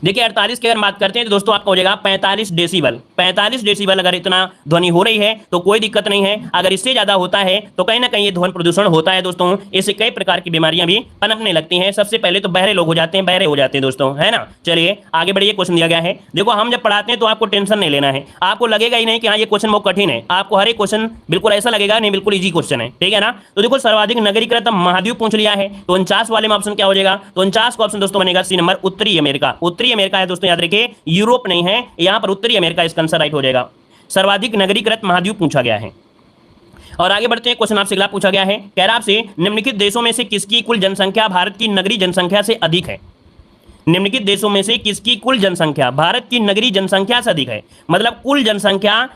देखिए 48 की अगर बात करते हैं तो दोस्तों आपका हो जाएगा 45 डेसिबल। 45 डेसिबल अगर इतना ध्वनि हो रही है तो कोई दिक्कत नहीं है, अगर इससे ज्यादा होता है तो कहीं ना कहीं ये ध्वनि प्रदूषण होता है दोस्तों, इससे कई प्रकार की बीमारियां भी पनपने लगती हैं। सबसे पहले तो बहरे लोग हो जाते हैं, बहरे हो जाते हैं दोस्तों, है ना। चलिए आगे बढ़िए, क्वेश्चन दिया गया है, देखो हम जब पढ़ाते हैं तो आपको टेंशन नहीं लेना है, आपको लगेगा ही नहीं कि हाँ ये क्वेश्चन बहुत कठिन है, आपको हर एक क्वेश्चन बिल्कुल ऐसा लगेगा नहीं बिल्कुल ईजी क्वेश्चन है, ठीक है ना। तो देखो सर्वाधिक नगरीकृत महाद्वीप पूछ लिया है, तो 49 वाले में ऑप्शन क्या हो जाएगा, तो 49 का ऑप्शन दोस्तों बनेगा सी नंबर उत्तरी अमेरिका। उत्तरी अमेरिका है दोस्तों, याद रखिए यूरोप नहीं है, यहां पर उत्तरी अमेरिका इसका आंसर राइट हो जाएगा। सर्वाधिक नगरीकृत महाद्वीप पूछा गया है। और आगे बढ़ते हैं, क्वेश्चन आपसे अगला पूछा गया है, कह रहा आपसे निम्नलिखित देशों में से किसकी कुल जनसंख्या भारत की नगरीय जनसंख्या से अधिक है। निम्नलिखित देशों में से किसकी कुल जनसंख्या भारत की नगरीय जनसंख्या से अधिक है, मतलब कुल जनसंख्या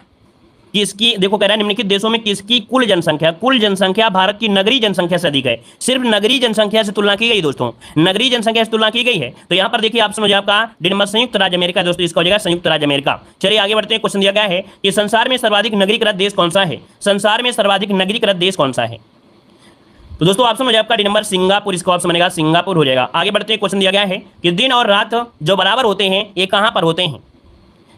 किसकी, देखो कह रहा है निम्नलिखित देशों में किसकी कुल जनसंख्या भारत की नगरीय जनसंख्या से अधिक है। सिर्फ नगरीय जनसंख्या से तुलना की गई दोस्तों, नगरीय जनसंख्या से तुलना की गई है। तो यहां पर देखिए ऑप्शन हो जाए आपका डी नंबर संयुक्त राज्य अमेरिका दोस्तों, इसका हो जाएगा संयुक्त राज्य अमेरिका। चलिए आगे बढ़ते हैं, क्वेश्चन दिया गया है कि संसार में सर्वाधिक नगरीकृत देश कौन सा है। संसार में सर्वाधिक नगरीकृत देश कौन सा है, तो दोस्तों ऑप्शन हो जाए आपका डी नंबर सिंगापुर, इसका ऑप्शन बनेगा सिंगापुर हो जाएगा। आगे बढ़ते हैं, क्वेश्चन दिया गया है कि दिन और रात जो बराबर होते हैं ये कहां पर होते हैं।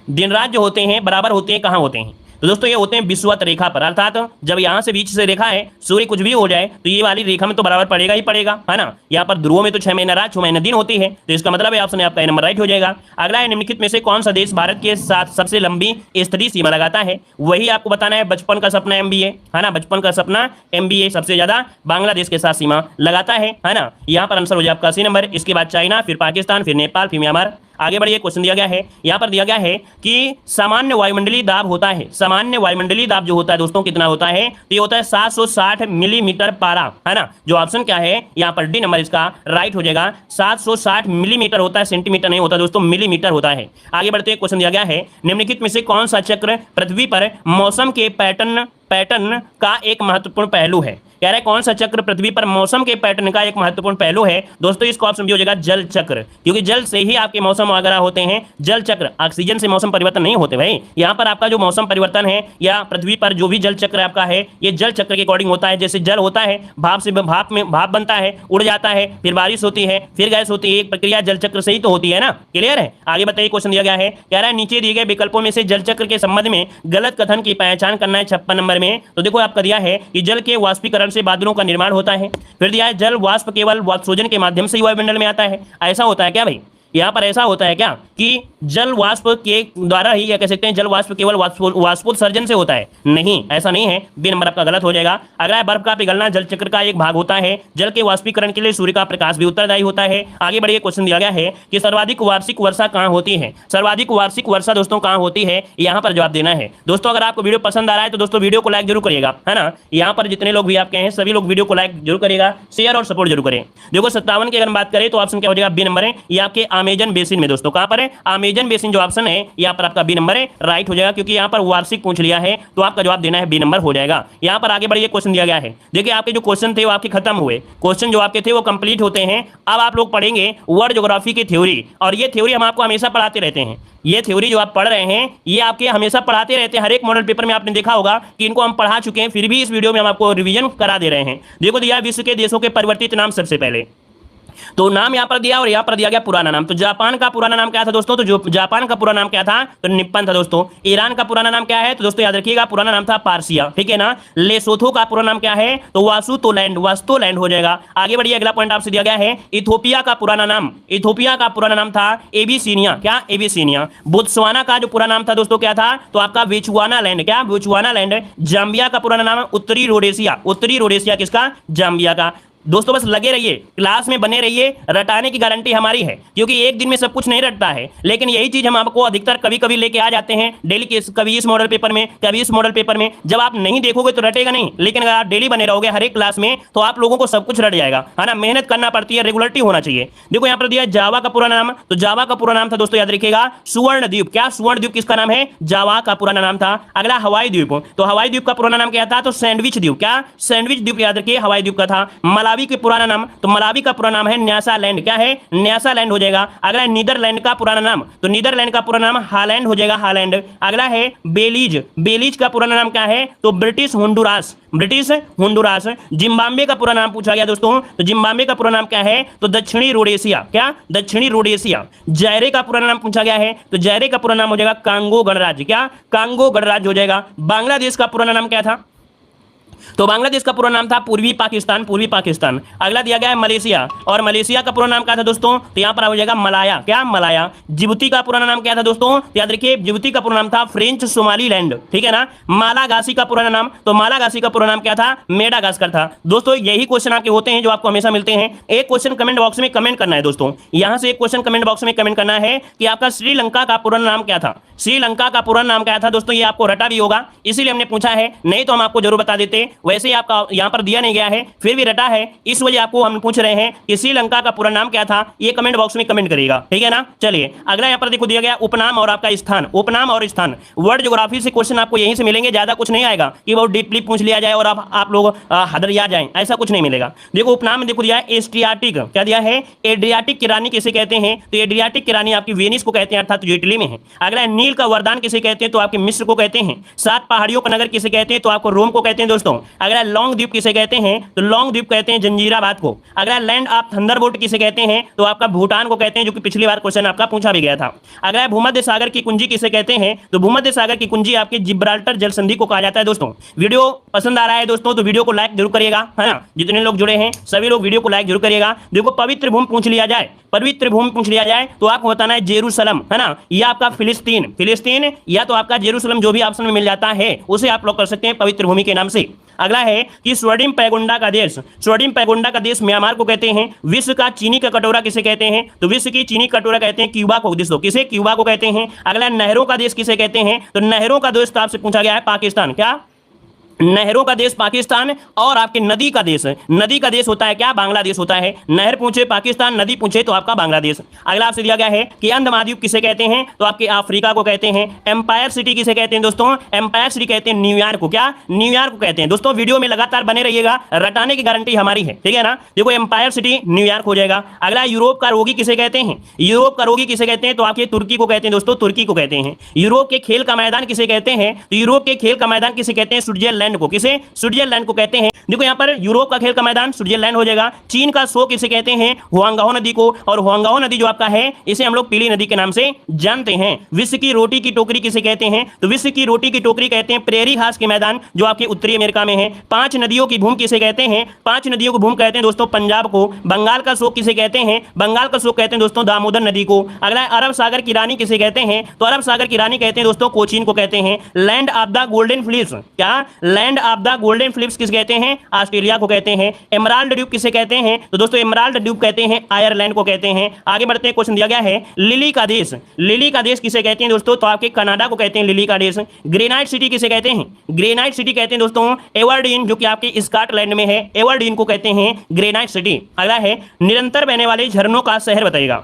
दिन रात जो होते हैं बराबर होते हैं, कहां होते हैं, तो दोस्तों ये होते हैं विषुवत रेखा पर, अर्थात जब यहाँ से बीच से रेखा है सूर्य कुछ भी हो जाए तो ये वाली रेखा में तो बराबर पड़ेगा ही पड़ेगा, है ना। यहाँ पर ध्रुवों में तो 6 महीना रात 6 महीना दिन होती है, तो इसका मतलब है ऑप्शन आपका नंबर राइट हो जाएगा। अगला है निम्नलिखित में से कौन सा देश भारत के साथ सबसे लंबी स्तरीय सीमा लगाता है, वही आपको बताना है। बचपन का सपना MBA, है ना, बचपन का सपना MBA सबसे ज्यादा बांग्लादेश के साथ सीमा लगाता है ना। यहाँ पर आंसर हो जाए आपका सी नंबर, इसके बाद चाइना, फिर पाकिस्तान, फिर नेपाल, फिर म्यांमार। आगे बढ़िए, क्वेश्चन दिया गया है, यहाँ पर दिया गया है कि सामान्य वायुमंडलीय दाब होता है, सामान्य वायुमंडलीय दाब जो होता है दोस्तों कितना होता है, तो ये होता है 760 मिलीमीटर पारा, है ना। जो ऑप्शन क्या है यहाँ पर डी नंबर इसका राइट हो जाएगा, 760 मिलीमीटर होता है, सेंटीमीटर नहीं होता दोस्तों, मिलीमीटर होता है। आगे बढ़ते हैं, क्वेश्चन दिया गया है, निम्नलिखित में से कौन सा चक्र पृथ्वी पर मौसम के पैटर्न का एक महत्वपूर्ण पहलू है। कह रहा है कौन सा चक्र पृथ्वी पर मौसम के पैटर्न का एक महत्वपूर्ण पहलू है दोस्तों, इसका ऑप्शन भी हो जाएगा जल चक्र, क्योंकि जल से ही आपके मौसम वगैरह होते हैं। जल चक्र, ऑक्सीजन से मौसम परिवर्तन नहीं होते भाई, यहाँ पर आपका जो मौसम परिवर्तन है या पृथ्वी पर जो भी जल चक्र आपका है ये जल चक्र के अकॉर्डिंग होता है। जैसे जल होता है भाप से, भाप बनता है, उड़ जाता है, फिर बारिश होती है, फिर गैस होती है, एक प्रक्रिया जल चक्र से ही तो होती है ना। क्लियर है। आगे बताइए, क्वेश्चन दिया गया है, कह रहा है नीचे दिए गए विकल्पों में से जल चक्र के संबंध में गलत कथन की पहचान करना है 56 नंबर में, तो देखो आपका दिया है कि जल के वाष्पीकरण से बादलों का निर्माण होता है। फिर दिया है जल वाष्प केवल वाष्पोजन के माध्यम से ही वायुमंडल में आता है। ऐसा होता है क्या भाई? यहाँ पर ऐसा होता है क्या कि जल वाष्प के द्वारा ही, या कह सकते हैं जल वाष्प केवल वाष्पोत्सर्जन से होता है? नहीं, ऐसा नहीं है। बी नंबर आपका गलत हो जाएगा। अगला बर्फ का पिघलना जल चक्र का एक भाग होता है। जल के वाष्पीकरण के लिए सूर्य का प्रकाश भी उत्तरदायी होता है। आगे बढ़िए, क्वेश्चन दिया गया है कि सर्वाधिक वार्षिक वर्षा कहाँ होती है? सर्वाधिक वार्षिक वर्षा दोस्तों कहाँ होती है? यहाँ पर जवाब देना है। दोस्तों अगर आपको वीडियो पसंद आ रहा है तो दोस्तों वीडियो को लाइक जरूर करिएगा, है ना। यहाँ पर जितने लोग भी आपके हैं सभी लोग वीडियो को लाइक जरूर करिएगा, शेयर और सपोर्ट जरूर करें। देखो 57 की अगर बात करें तो ऑप्शन क्या हो जाएगा? बी नंबर है। ये आपके अमेजन बेसिन में दोस्तों, कहां पर है? अमेजन बेसिन जो ऑप्शन है यहाँ पर आपका बी नंबर है, राइट हो जाएगा, क्योंकि यहाँ पर वार्षिक पूछ लिया है तो आपका जवाब देना है बी नंबर हो जाएगा। यहाँ पर आगे बढ़िए, क्वेश्चन दिया गया है। देखिए आपके जो क्वेश्चन थे वो आपके खत्म हुए, क्वेश्चन जो आपके थे वो कंप्लीट होते हैं। अब आप लोग पढ़ेंगे वर्ल्ड ज्योग्राफी की थ्योरी, और ये थ्योरी हम आपको हमेशा पढ़ाते रहते हैं। ये थ्योरी जो आप पढ़ रहे हैं ये आपके हमेशा पढ़ाते रहते हैं। हर एक मॉडल पेपर में आपने देखा होगा कि इनको हम पढ़ा चुके हैं, फिर भी इस वीडियो में हम आपको रिवीजन करा दे रहे हैं। देखो दिया विश्व के देशों के परिवर्तित नाम। सबसे पहले तो नाम यहाँ पर दिया और यहाँ पर दिया गया पुराना नाम। तो जापान का पुराना नाम क्या था दोस्तों? तो जो जापान का पुराना नाम क्या था? तो निप्पन था दोस्तों। ईरान का पुराना नाम क्या है? तो दोस्तों याद रखिएगा पुराना नाम था पार्सिया, ठीक है ना। लेसोथो का पुराना नाम क्या है? तो वासुतोलैंड, वास्तोलैंड हो जाएगा। आगे बढ़िए, अगला पॉइंट आपसे दिया गया है इथोपिया का पुराना नाम। इथोपिया का पुराना नाम था एबिसिनिया, क्या? एबिसिनिया। बोत्सवाना का जो पुराना नाम था दोस्तों क्या था? तो आपका बेचुआना लैंड, क्या? बेचुआना लैंड। जाम्बिया का पुराना नाम उत्तरी रोडेशिया। उत्तरी रोडेशिया किसका? जाम्बिया का। दोस्तों बस लगे रहिए, क्लास में बने रहिए, रटाने की गारंटी हमारी है, क्योंकि एक दिन में सब कुछ नहीं रटता है। लेकिन यही चीज हम आपको अधिकतर कभी कभी लेके आ जाते हैं डेली के, कभी इस मॉडल पेपर में, कभी इस मॉडल पेपर में। जब आप नहीं देखोगे तो रटेगा नहीं, लेकिन अगर आप डेली बने रहोगे हर एक क्लास में तो आप लोगों को सब कुछ रट जाएगा, है ना। मेहनत करना पड़ती है, रेगुलरिटी होना चाहिए। देखो यहाँ पर दिया जावा का पुराना नाम। तो जावा का पुराना नाम था दोस्तों, याद रखिएगा सुवर्ण द्वीप। क्या? सुवर्ण द्वीप किसका नाम है? जावा का पुराना नाम था। अगला हवाई द्वीप। तो हवाई द्वीप का पुराना नाम क्या था? तो सैंडविच द्वीप। क्या? सैंडविच द्वीप याद रखिए हवाई द्वीप का था। मलावी के पुराना नाम, तो मलावी का पुराना नाम है न्यासालैंड। क्या है? न्यासालैंड हो जाएगा। अगला नीदरलैंड का पुराना नाम, तो नीदरलैंड का पुराना नाम हालैंड हो जाएगा, हालैंड। अगला है बेलीज। बेलीज का पुराना नाम क्या है? तो British Honduras, British Honduras. Zimbabwe का पूरा नाम पूछा गया दोस्तों, तो जिम्बाब्वे का पूरा नाम क्या है? तो दक्षिणी रोडेशिया। क्या? दक्षिणी रोडेशिया। जायरे का पूरा नाम पूछा गया है, तो जायरे का पूरा नाम हो जाएगा कांगो गणराज्य। क्या? कांगो गणराज्य हो जाएगा। बांग्लादेश का पूरा नाम क्या था? तो बांग्लादेश का पूरा नाम था पूर्वी पाकिस्तान, पूर्वी पाकिस्तान। अगला दिया गया है मलेशिया, और मलेशिया का पूरा नाम क्या था दोस्तों? तो यहाँ पर हो जाएगा मलाया। क्या? मलाया। जिबूती का पूरा नाम क्या था दोस्तों? तो याद रखिए जिबूती का पूरा नाम था फ्रेंच सोमालीलैंड, ठीक है ना। मालागासी का पूरा नाम, तो मालागासी का पूरा नाम क्या था? मेडागास्कर था। दोस्तों यही क्वेश्चन आपके होते हैं जो आपको हमेशा मिलते हैं। एक क्वेश्चन कमेंट बॉक्स में कमेंट करना है दोस्तों, यहां से एक क्वेश्चन कमेंट बॉक्स में कमेंट करना है कि आपका श्रीलंका का पूरा नाम क्या था? श्रीलंका का पूरा नाम क्या था दोस्तों? ये आपको रटा भी होगा, इसीलिए हमने पूछा है, नहीं तो हम आपको जरूर बता देते। वैसे ही आपका यहाँ पर दिया नहीं गया है, फिर भी रटा है, इस वजह आपको हम पूछ रहे हैं कि श्रीलंका का पूरा नाम क्या था। ये कमेंट बॉक्स में कमेंट करिएगा, ठीक है ना। चलिए अगला यहाँ पर देखो दिया गया उपनाम और आपका स्थान। उपनाम और स्थान वर्ल्ड ज्योग्राफी से क्वेश्चन आपको यहीं से मिलेंगे, ज्यादा कुछ नहीं आएगा कि बहुत डीपली पूछ लिया जाए और आप लोग हदरिया जाए, ऐसा कुछ नहीं मिलेगा। देखो उपनाम देखो दिया है एड्रियाटिक। क्या दिया है? एड्रियाटिक की रानी किसे कहते हैं? तो एड्रियाटिक की रानी आपकी वेनिस को कहते हैं, अर्थात जो इटली में है। अगला नील का वरदान किसे कहते हैं? तो आपके मिस्र को कहते हैं। 7 पहाड़ियों का नगर किसे कहते हैं? तो आपको रोम को कहते हैं दोस्तों। अगला लॉन्ग द्वीप किसे कहते हैं? तो लॉन्ग द्वीप कहते हैं जंजीराबाद को। अगला लैंड ऑफ थंडरबोल्ट किसे कहते हैं? तो आपका भूटान को कहते हैं, जो कि पिछली बार क्वेश्चन आपका पूछा भी गया था। अगला भूमध्य सागर की कुंजी किसे कहते हैं? तो भूमध्य सागर की कुंजी आपके जिब्राल्टर जल संधि को कहा जाता है। दोस्तों वीडियो पसंद आ रहा है दोस्तों तो वीडियो को लाइक जरूर करिएगा, है ना। जितने लोग जुड़े हैं सभी लोग वीडियो को लाइक जरूर करिएगा। देखो पवित्र भूमि पूछ लिया जाए, पवित्र भूमि पूछ लिया जाए तो आपको बताना है जेरूसलम, है ना, या आपका फिलिस्तीन, फिलिस्तीन या तो आपका जेरूसलम, जो भी ऑप्शन में मिल जाता है उसे आप लोग कर सकते हैं पवित्र भूमि के नाम से। अगला है कि स्वर्णिम पैगोंडा का देश, स्वर्णिम पैगोंडा का देश म्यांमार को कहते हैं। विश्व का चीनी का कटोरा किसे कहते हैं? तो विश्व की चीनी कटोरा कहते हैं क्यूबा को। दोस्तों किसे? क्यूबा को कहते हैं। अगला नहरों का देश किसे कहते हैं? तो नहरों का देश तो आपसे पूछा गया है पाकिस्तान। क्या? नहरों का देश पाकिस्तान। और आपके नदी का देश, नदी का देश होता है क्या? बांग्लादेश होता है। नहर पूछे पाकिस्तान, नदी पूछे तो आपका बांग्लादेश। अगला आपसे दिया गया है कि अंध महाद्वीप किसे कहते हैं? तो आपके अफ्रीका को कहते हैं। एम्पायर सिटी किसे कहते हैं दोस्तों? एम्पायर सिटी कहते हैं न्यूयॉर्क को। क्या? न्यूयॉर्क को कहते हैं। दोस्तों वीडियो में लगातार बने रहिएगा, रटाने की गारंटी हमारी है, ठीक है ना। देखो एम्पायर सिटी न्यूयॉर्क हो जाएगा। अगला यूरोप का रोगी किसे कहते हैं? यूरोप का रोगी किसे कहते हैं? तो आपके तुर्की को कहते हैं दोस्तों, तुर्की को कहते हैं। यूरोप के खेल का मैदान किसे कहते हैं? तो यूरोप के खेल का मैदान किसे कहते हैं? स्विट्जरलैंड स्विट्जरलैंड को, किसे? स्विट्जरलैंड को कहते हैं। देखो यहाँ पर यूरोप का खेल का मैदान स्विट्जरलैंड हो जाएगा। चीन का शो किसे कहते हैं? हुआंगाओ नदी को, और हुआंगाओ नदी जो आपका है इसे हम लोग पीली नदी के नाम से जानते हैं। विश्व की रोटी की टोकरी किसे कहते हैं? तो विश्व की रोटी की टोकरी कहते हैं प्रेरी घास के मैदान जो आपके उत्तरी अमेरिका में है। 5 नदियों की भूमि किसे कहते हैं? 5 नदियों की भूमि कहते हैं दोस्तों पंजाब को। बंगाल का शोक किसे कहते हैं? बंगाल का शोक कहते हैं दोस्तों दामोदर नदी को। अगला अरब सागर की रानी किसे कहते हैं? तो अरब सागर की रानी कहते हैं दोस्तों कोचीन को कहते हैं। Land of the golden Philips, क्या? Land of the golden Philips किसे कहते हैं? ऑस्ट्रेलिया को कहते हैं। एमराल्ड ड्यूब किसे कहते हैं? तो दोस्तों एमराल्ड ड्यूब कहते हैं आयरलैंड को कहते हैं। आगे बढ़ते हैं, क्वेश्चन दिया गया है लिली का देश, लिली का देश किसे कहते हैं दोस्तों? तो आपके कनाडा को कहते हैं लिली का देश। ग्रेनाइट सिटी किसे कहते हैं? ग्रेनाइट सिटी कहते हैं दोस्तों एवर्डीन जो कि आपके स्कॉटलैंड में है, एवर्डीन को कहते हैं ग्रेनाइट सिटी। अगला है निरंतर बहने वाले झरनों का शहर बताइएगा।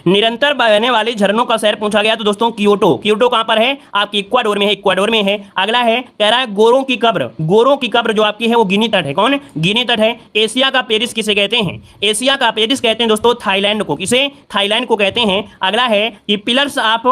निरंतर बहने वाले झरनों का शहर पूछा गया तो दोस्तों क्योटो। क्योटो कहां पर है? आपकी इक्वाडोर में है, इक्वाडोर में है। अगला है कह रहा है गोरों की कब्र, गोरों की कब्र जो आपकी है वो गिनी तट है। कौन? गिनी तट है। एशिया का पेरिस किसे कहते हैं? एशिया का पेरिस कहते हैं दोस्तों थाईलैंड को, किसे? थाईलैंड को कहते हैं। अगला है कि pillars of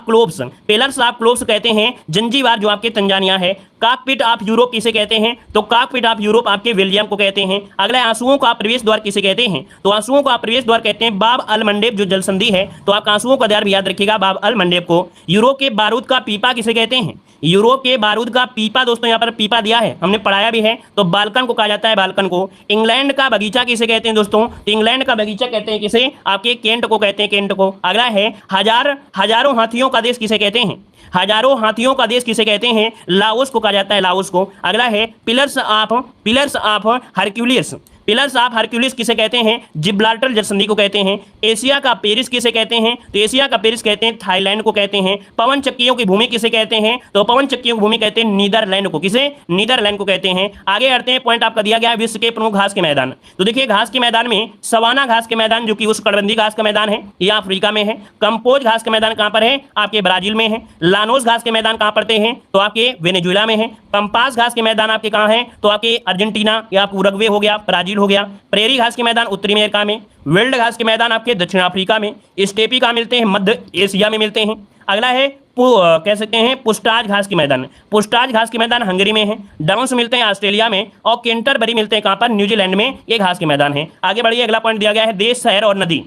cloves, pillars of cloves कहते हैं जंजीबार जो आपके तंजानिया है। कॉकपिट ऑफ यूरोप किसे कहते हैं? तो कॉकपिट ऑफ यूरोप आपके बेल्जियम को कहते हैं। अगला आंसुओं का प्रवेश द्वार किसे कहते हैं? तो आंसुओं का प्रवेश द्वार कहते हैं बाब अल मंडेब जो जल संधि है, तो आप आंसुओं का द्वार भी याद रखिएगा बाब अल मंडेब को। यूरोप के बारूद का पीपा किसे कहते हैं? यूरोप के बारूद का पीपा दोस्तों यहाँ पर पीपा दिया है, हमने पढ़ाया भी है, तो बाल्कन को कहा जाता है, बाल्कन को। इंग्लैंड का बगीचा किसे कहते हैं दोस्तों? तो इंग्लैंड का बगीचा कहते हैं किसे? आपके केंट को कहते हैं, केंट को। अगला है हजारों हाथियों का देश किसे कहते हैं? हजारों हाथियों का देश किसे कहते हैं? लाओस को कहा जाता है, लाओस को। अगला है pillars of Hercules, pillars of Hercules किसे कहते हैं? जिब्राल्टर जल संधि को कहते हैं। एशिया का पेरिस किसे कहते हैं? तो एशिया का पेरिस कहते हैं थाईलैंड को कहते हैं। पवन चक्कियों की भूमि किसे कहते हैं? तो पवन चक्कियों की भूमि कहते हैं नीदरलैंड को, किसे? नीदरलैंड को कहते हैं। आगे बढ़ते हैं, पॉइंट आपका दिया गया है विश्व के प्रमुख घास के मैदान। तो देखिए घास के मैदान में सवाना घास के मैदान जो कि उष्णकटिबंधीय घास का मैदान है, यह अफ्रीका में है। कंपोज घास के मैदान कहां पर है? आपके ब्राजील में है। लानोस घास के मैदान कहां पड़ते हैं? तो आपके वेनेजुएला में है। पंपास घास के मैदान आपके कहां है? तो आपके अर्जेंटीना या उरुग्वे हो गया, ब्राजील हो गया। प्रेरी घास के मैदान उत्तरी अमेरिका में। विल्ड घास के मैदान आपके दक्षिण अफ्रीका में। स्टेपी कहां मिलते हैं? मध्य एशिया में मिलते हैं। अगला है कह सकते हैं पुस्टाज घास के मैदान, पुस्टाज घास के मैदान हंगरी में है। डाउन्स मिलते हैं ऑस्ट्रेलिया में, और कैंटरबरी मिलते हैं कहां पर? न्यूजीलैंड में। ये घास के मैदान है। आगे बढ़िए, अगला पॉइंट दिया गया है देश, शहर और नदी।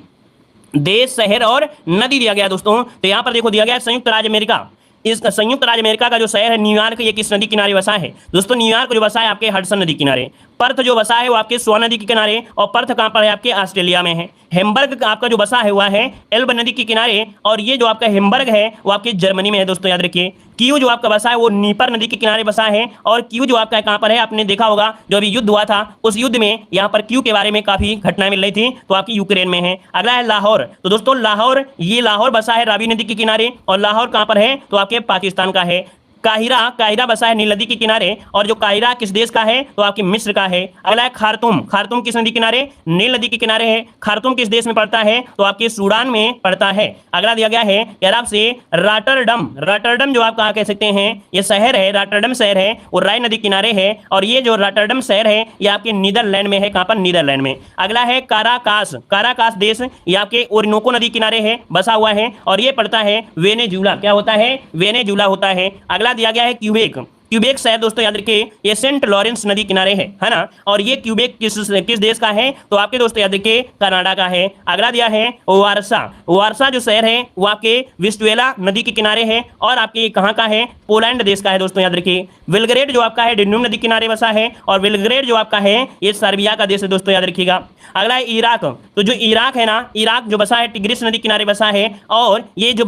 देश, शहर और नदी दिया गया दोस्तों। तो यहां पर देखो दिया गया है संयुक्त राज्य अमेरिका। इस संयुक्त राज्य अमेरिका का जो शहर है न्यूयॉर्क, ये किस नदी किनारे बसा है दोस्तों? न्यूयॉर्क जो बसा है आपके हडसन नदी किनारे। पर्थ जो बसा है वो आपके स्wan नदी के किनारे, और पर्थ कहां पर है? आपके ऑस्ट्रेलिया में है। हेम्बर्ग आपका जो बसा है हुआ है एल्ब नदी के किनारे, और ये जो आपका हेम्बर्ग है वो आपके जर्मनी में है दोस्तों, याद रखिए। कीव जो आपका बसा है वो नीपर नदी के किनारे बसा है, और कीव जो आपका कहां पर है? आपने देखा होगा जो अभी युद्ध हुआ था उस युद्ध में यहाँ पर कीव के बारे में काफी घटनाएं मिल रही थी, तो आपकी यूक्रेन में है। अगला है लाहौर। तो दोस्तों लाहौर, ये लाहौर बसा है रावी नदी के किनारे, और लाहौर कहां पर है? तो आपके पाकिस्तान का है। काहिरा, काहिरा बसा है नील नदी के किनारे, और जो काहिरा किस देश का है? तो आपके मिस्र का है। अगला है खार्तूम। खार्तूम किस नदी किनारे? नील नदी के किनारे है। खार्तूम किस देश में पड़ता है? तो आपके सूडान में पड़ता है। अगला दिया गया है यार आपसे रॉटरडम। रॉटरडम जो आप कहा कह सकते हैं ये शहर है, रॉटरडम शहर है, वो राय नदी किनारे है, और ये जो रॉटरडम शहर है ये आपके नीदरलैंड में है। कहां पर? नीदरलैंड में। अगला है काराकास। काराकास देश ये आपके ओरिनोको नदी किनारे है, बसा हुआ है, और ये पड़ता है वेनेजुला। क्या होता है? वेनेजुला होता है। अगला दिया गया है क्यूबेक। क्यूबेक शहर दोस्तों याद रखिए ये सेंट लॉरेंस नदी किनारे है ना, और ये क्यूबेक किस देश का है? तो आपके दोस्तों याद रखिए कनाडा का है। अगला दिया है वारसा। वारसा जो शहर है वो आपके विस्टुएला नदी के किनारे है, और आपके कहां का है? पोलैंड देश का है दोस्तों, याद रखिए। विलग्रेड जो आपका है डेन्यूब नदी किनारे बसा है, और विलग्रेड जो आपका है ये सर्बिया का देश है दोस्तों, याद रखिएगा। अगला है इराक। तो जो इराक है ना, इराक जो बसा है टिग्रिस नदी किनारे बसा है, और ये जो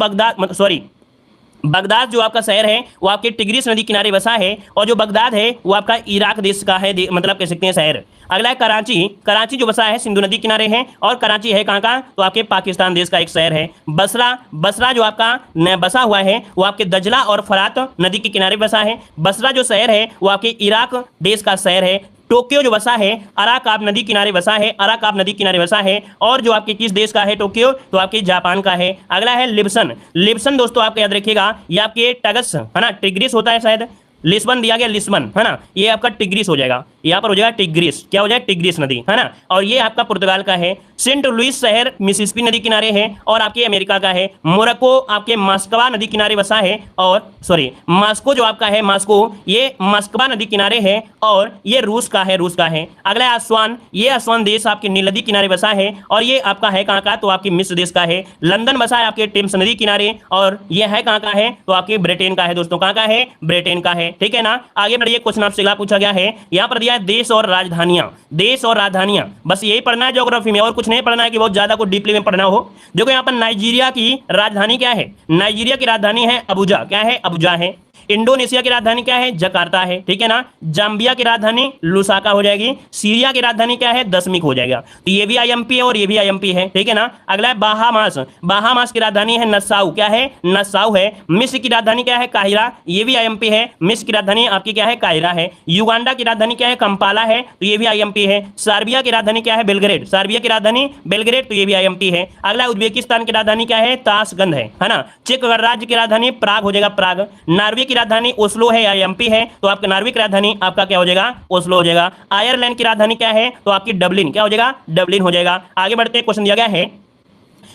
बगदाद जो आपका शहर है वो आपके टिग्रिस नदी किनारे बसा है, और जो बगदाद है वो आपका इराक देश का है, मतलब कह सकते हैं शहर। अगला है कराची। कराची जो बसा है सिंधु नदी किनारे है, और कराची है कहाँ का? तो आपके पाकिस्तान देश का एक शहर है। बसरा। बसरा जो आपका बसा हुआ है वो आपके दजला और फरात नदी के किनारे बसा है। बसरा जो शहर है वो आपके इराक देश का शहर है। टोक्यो जो बसा है अराकाब नदी किनारे बसा है, अराकाब नदी किनारे बसा है, और जो आपके किस देश का है टोक्यो? तो आपके जापान का है। अगला है लिब्सन। लिब्सन दोस्तों आपको याद रखिएगा ये आपके टगस है ना, टिग्रिस होता है शायद, लिस्बन दिया गया, लिस्बन है ना, ये आपका टिग्रिस हो जाएगा। यहाँ पर हो जाएगा टिग्रिस, क्या हो जाएगा टिग्रिस नदी, है ना। और ये आपका पुर्तगाल का है। सेंट लुइस शहर मिसिसिपी नदी किनारे है और आपके अमेरिका का है। मोरक्को आपके मस्कवा नदी किनारे बसा है, और सॉरी मॉस्को जो आपका है, मॉस्को ये मस्कवा नदी किनारे है और ये रूस का है, रूस का है। अगला आसवान, ये आसवान देश आपके नील नदी किनारे बसा है और ये आपका है कहाँ का, तो आपके मिस्र देश का है। लंदन बसा है आपके टेम्स नदी किनारे और ये है कहाँ का है, तो आपके ब्रिटेन का है दोस्तों, कहाँ का है, ब्रिटेन का है, ठीक है ना। आगे बढ़िए, क्वेश्चन आपसे अगला पूछा गया है, यहाँ पर दिया है देश और राजधानियां, देश और राजधानियां, बस यही पढ़ना है ज्योग्राफी में, और कुछ नहीं पढ़ना है कि बहुत ज्यादा कुछ डीपली में पढ़ना हो। देखो यहाँ पर नाइजीरिया की राजधानी क्या है, नाइजीरिया की राजधानी है अबुजा, क्या है, अबुजा है। इंडोनेशिया की राजधानी क्या है, जकार्ता है, ठीक है ना। जाम्बिया की राजधानी लुसाका हो जाएगी। सीरिया की राजधानी क्या है, दशमिक हो जाएगा। तो ये भी आईएमपी है और ये भी आईएमपी है, ठीक है ना। अगला है बाहामास, बाहामास की राजधानी है नसाउ, क्या है, नसाउ है। मिस्र की राजधानी क्या है, काहिरा, ये भी आईएमपी है। मिस्र की राजधानी आपकी क्या है, काहिरा है। युगांडा की राजधानी क्या है, कंपाला है, तो ये भी आईएमपी है। सर्बिया की राजधानी क्या है, बेलग्रेड, सर्बिया की राजधानी बेलग्रेड, तो ये भी आईएमपी है। अगला उज्बेकिस्तान की राजधानी क्या है, ताशकंद है ना। चेक गणराज्य की राजधानी प्राग हो जाएगा, प्राग। नॉर्वे की राजधानी ओस्लो है, आईएमपी है, तो आपका नॉर्वे की राजधानी आपका क्या हो जाएगा, ओस्लो हो जाएगा। आयरलैंड की राजधानी क्या है, तो आपकी डबलिन, क्या हो जाएगा, डबलिन हो जाएगा। आगे बढ़ते हैं, क्वेश्चन दिया गया है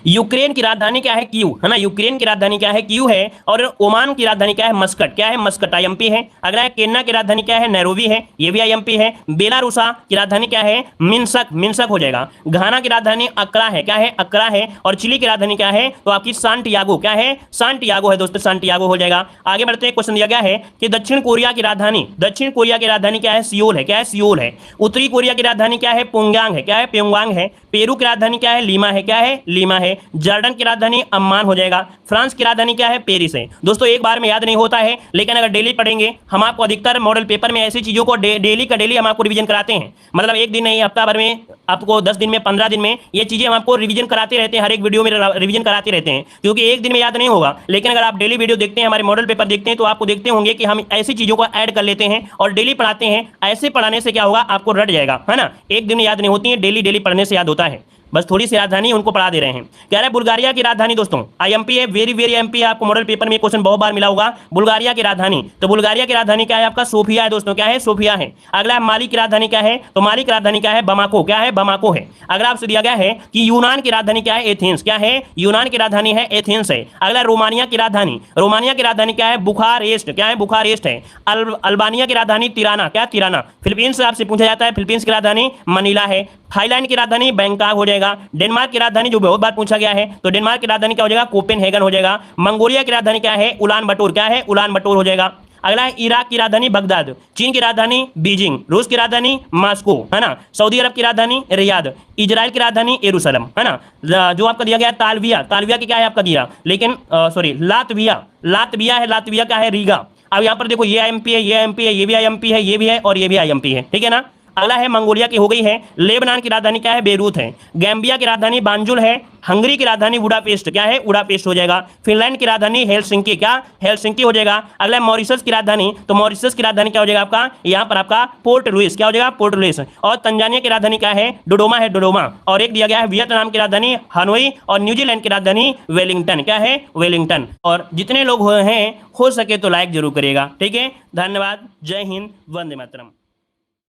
यूक्रेन की राजधानी क्या है, कीव, है ना। यूक्रेन की राजधानी क्या है, कीव है। और ओमान की राजधानी क्या है, मस्कट, क्या है, मस्कट, आईएमपी है। अगला है केन्या की राजधानी क्या है, नैरोबी है, ये भी आईएमपी है। बेलारूसा की राजधानी क्या है, मिन्स्क, मिन्स्क हो जाएगा। घाना की राजधानी अक्रा है, क्या है, अक्रा है। और चिली की राजधानी क्या है, तो आपकी सांटियागो, क्या है, सांटियागो है दोस्तों, सांटियागो हो जाएगा। आगे बढ़ते हैं, क्वेश्चन दिया गया है कि दक्षिण कोरिया की राजधानी, दक्षिण कोरिया की राजधानी क्या है, सियोल है, क्या है, सियोल है। उत्तरी कोरिया की राजधानी क्या है, प्योंगयांग है, क्या है, प्योंगयांग है। पेरू की राजधानी क्या है, लीमा है, क्या है, लीमा है। जॉर्डन की राजधानी अम्मान हो जाएगा। फ्रांस की राजधानी क्या है, पेरिस है। दोस्तों एक बार में याद नहीं होता है, लेकिन अगर डेली पढ़ेंगे, हम आपको अधिकतर मॉडल पेपर में ऐसी चीजों को डेली का डेली हम आपको रिवीजन कराते हैं। मतलब एक दिन नहीं, हफ्ता भर में, आपको 10 दिन में, 15 दिन में ये चीजें हम आपको रिवीजन कराते रहते हैं, हर एक वीडियो में रिवीजन कराते रहते हैं, क्योंकि एक दिन में याद नहीं होगा। लेकिन अगर आप डेली वीडियो देखते हैं, हमारे मॉडल पेपर देखते हैं, तो आपको देखते होंगे कि हम ऐसी चीजों को ऐड कर लेते हैं और डेली पढ़ाते हैं। ऐसे पढ़ाने से क्या होगा, आपको रट जाएगा, है ना। एक दिन में याद नहीं होती है, डेली डेली पढ़ने से याद होता है। बस थोड़ी सी राजधानी उनको पढ़ा दे रहे हैं। कह रहे हैं बुल्गारिया की राजधानी, दोस्तों आईएमपी है, वेरी वेरी एमपी है। आपको मॉडल पेपर में क्वेश्चन बहुत बार मिला होगा, बुल्गारिया की राजधानी। तो बुल्गारिया की राजधानी क्या है, आपका सोफिया है दोस्तों, क्या है, सोफिया है। अगला है माली की राजधानी क्या है, तो माली की राजधानी क्या है, बमाको, क्या है, बमाको है। अगला आपसे दिया गया है कि यूनान की राजधानी क्या है, एथेंस, क्या है, यूनान की राजधानी है एथेंस है। अगला रोमानिया की राजधानी, रोमानिया की राजधानी क्या है, बुखारेस्ट, क्या है, बुखारेस्ट है। अल्बानिया की राजधानी तिराना, क्या, तिराना। फिलीपींस से आपसे पूछा जाता है, फिलीपींस की राजधानी मनीला है। थाईलैंड की राजधानी बैंकॉक हो जाएगा। डेनमार्क की राजधानी जो बहुत बार पूछा गया है, तो डेनमार्क की राजधानी क्या हो जाएगा, कोपेनहेगन हो जाएगा। मंगोलिया की राजधानी क्या है, उलान बटोर, क्या है, उलान बटोर हो जाएगा। अगला है इराक की राजधानी बगदाद। चीन की राजधानी बीजिंग। रूस की राजधानी मॉस्को, है ना। सऊदी अरब की राजधानी रियाद। इजराइल की राजधानी यरूशलेम, है ना। जो आपका दिया गया तालविया, तालविया की क्या है आपका दिया, लेकिन सॉरी लातविया, लातविया है, लातविया का है रीगा। अब यहाँ पर देखो ये आईएमपी है, ये आईएमपी है, ये भी आईएमपी है, ये भी है और ये भी आईएमपी है, ठीक है ना। अगला है मंगोलिया की हो गई है। लेबनान की राजधानी क्या है, बेरूत है। गैम्बिया की राजधानी बांजुल है। हंगरी की राजधानी बुडापेस्ट, क्या है, बुडापेस्ट हो जाएगा। फिनलैंड की राजधानी हेलसिंकी, क्या, हेलसिंकी हो जाएगा। अगला मॉरिशस की राजधानी, तो मॉरिशस की राजधानी क्या हो जाएगा आपका, यहाँ पर आपका पोर्ट लुइस, क्या हो जाएगा, पोर्ट लुइस। और तंजानिया की राजधानी क्या है, डोडोमा है, डोडोमा। और एक दिया गया है वियतनाम की राजधानी हनोई और न्यूजीलैंड की राजधानी वेलिंगटन, क्या है, वेलिंगटन। और जितने लोग हैं हो सके तो लाइक जरूर करिएगा, ठीक है। धन्यवाद, जय हिंद, वंदे मातरम।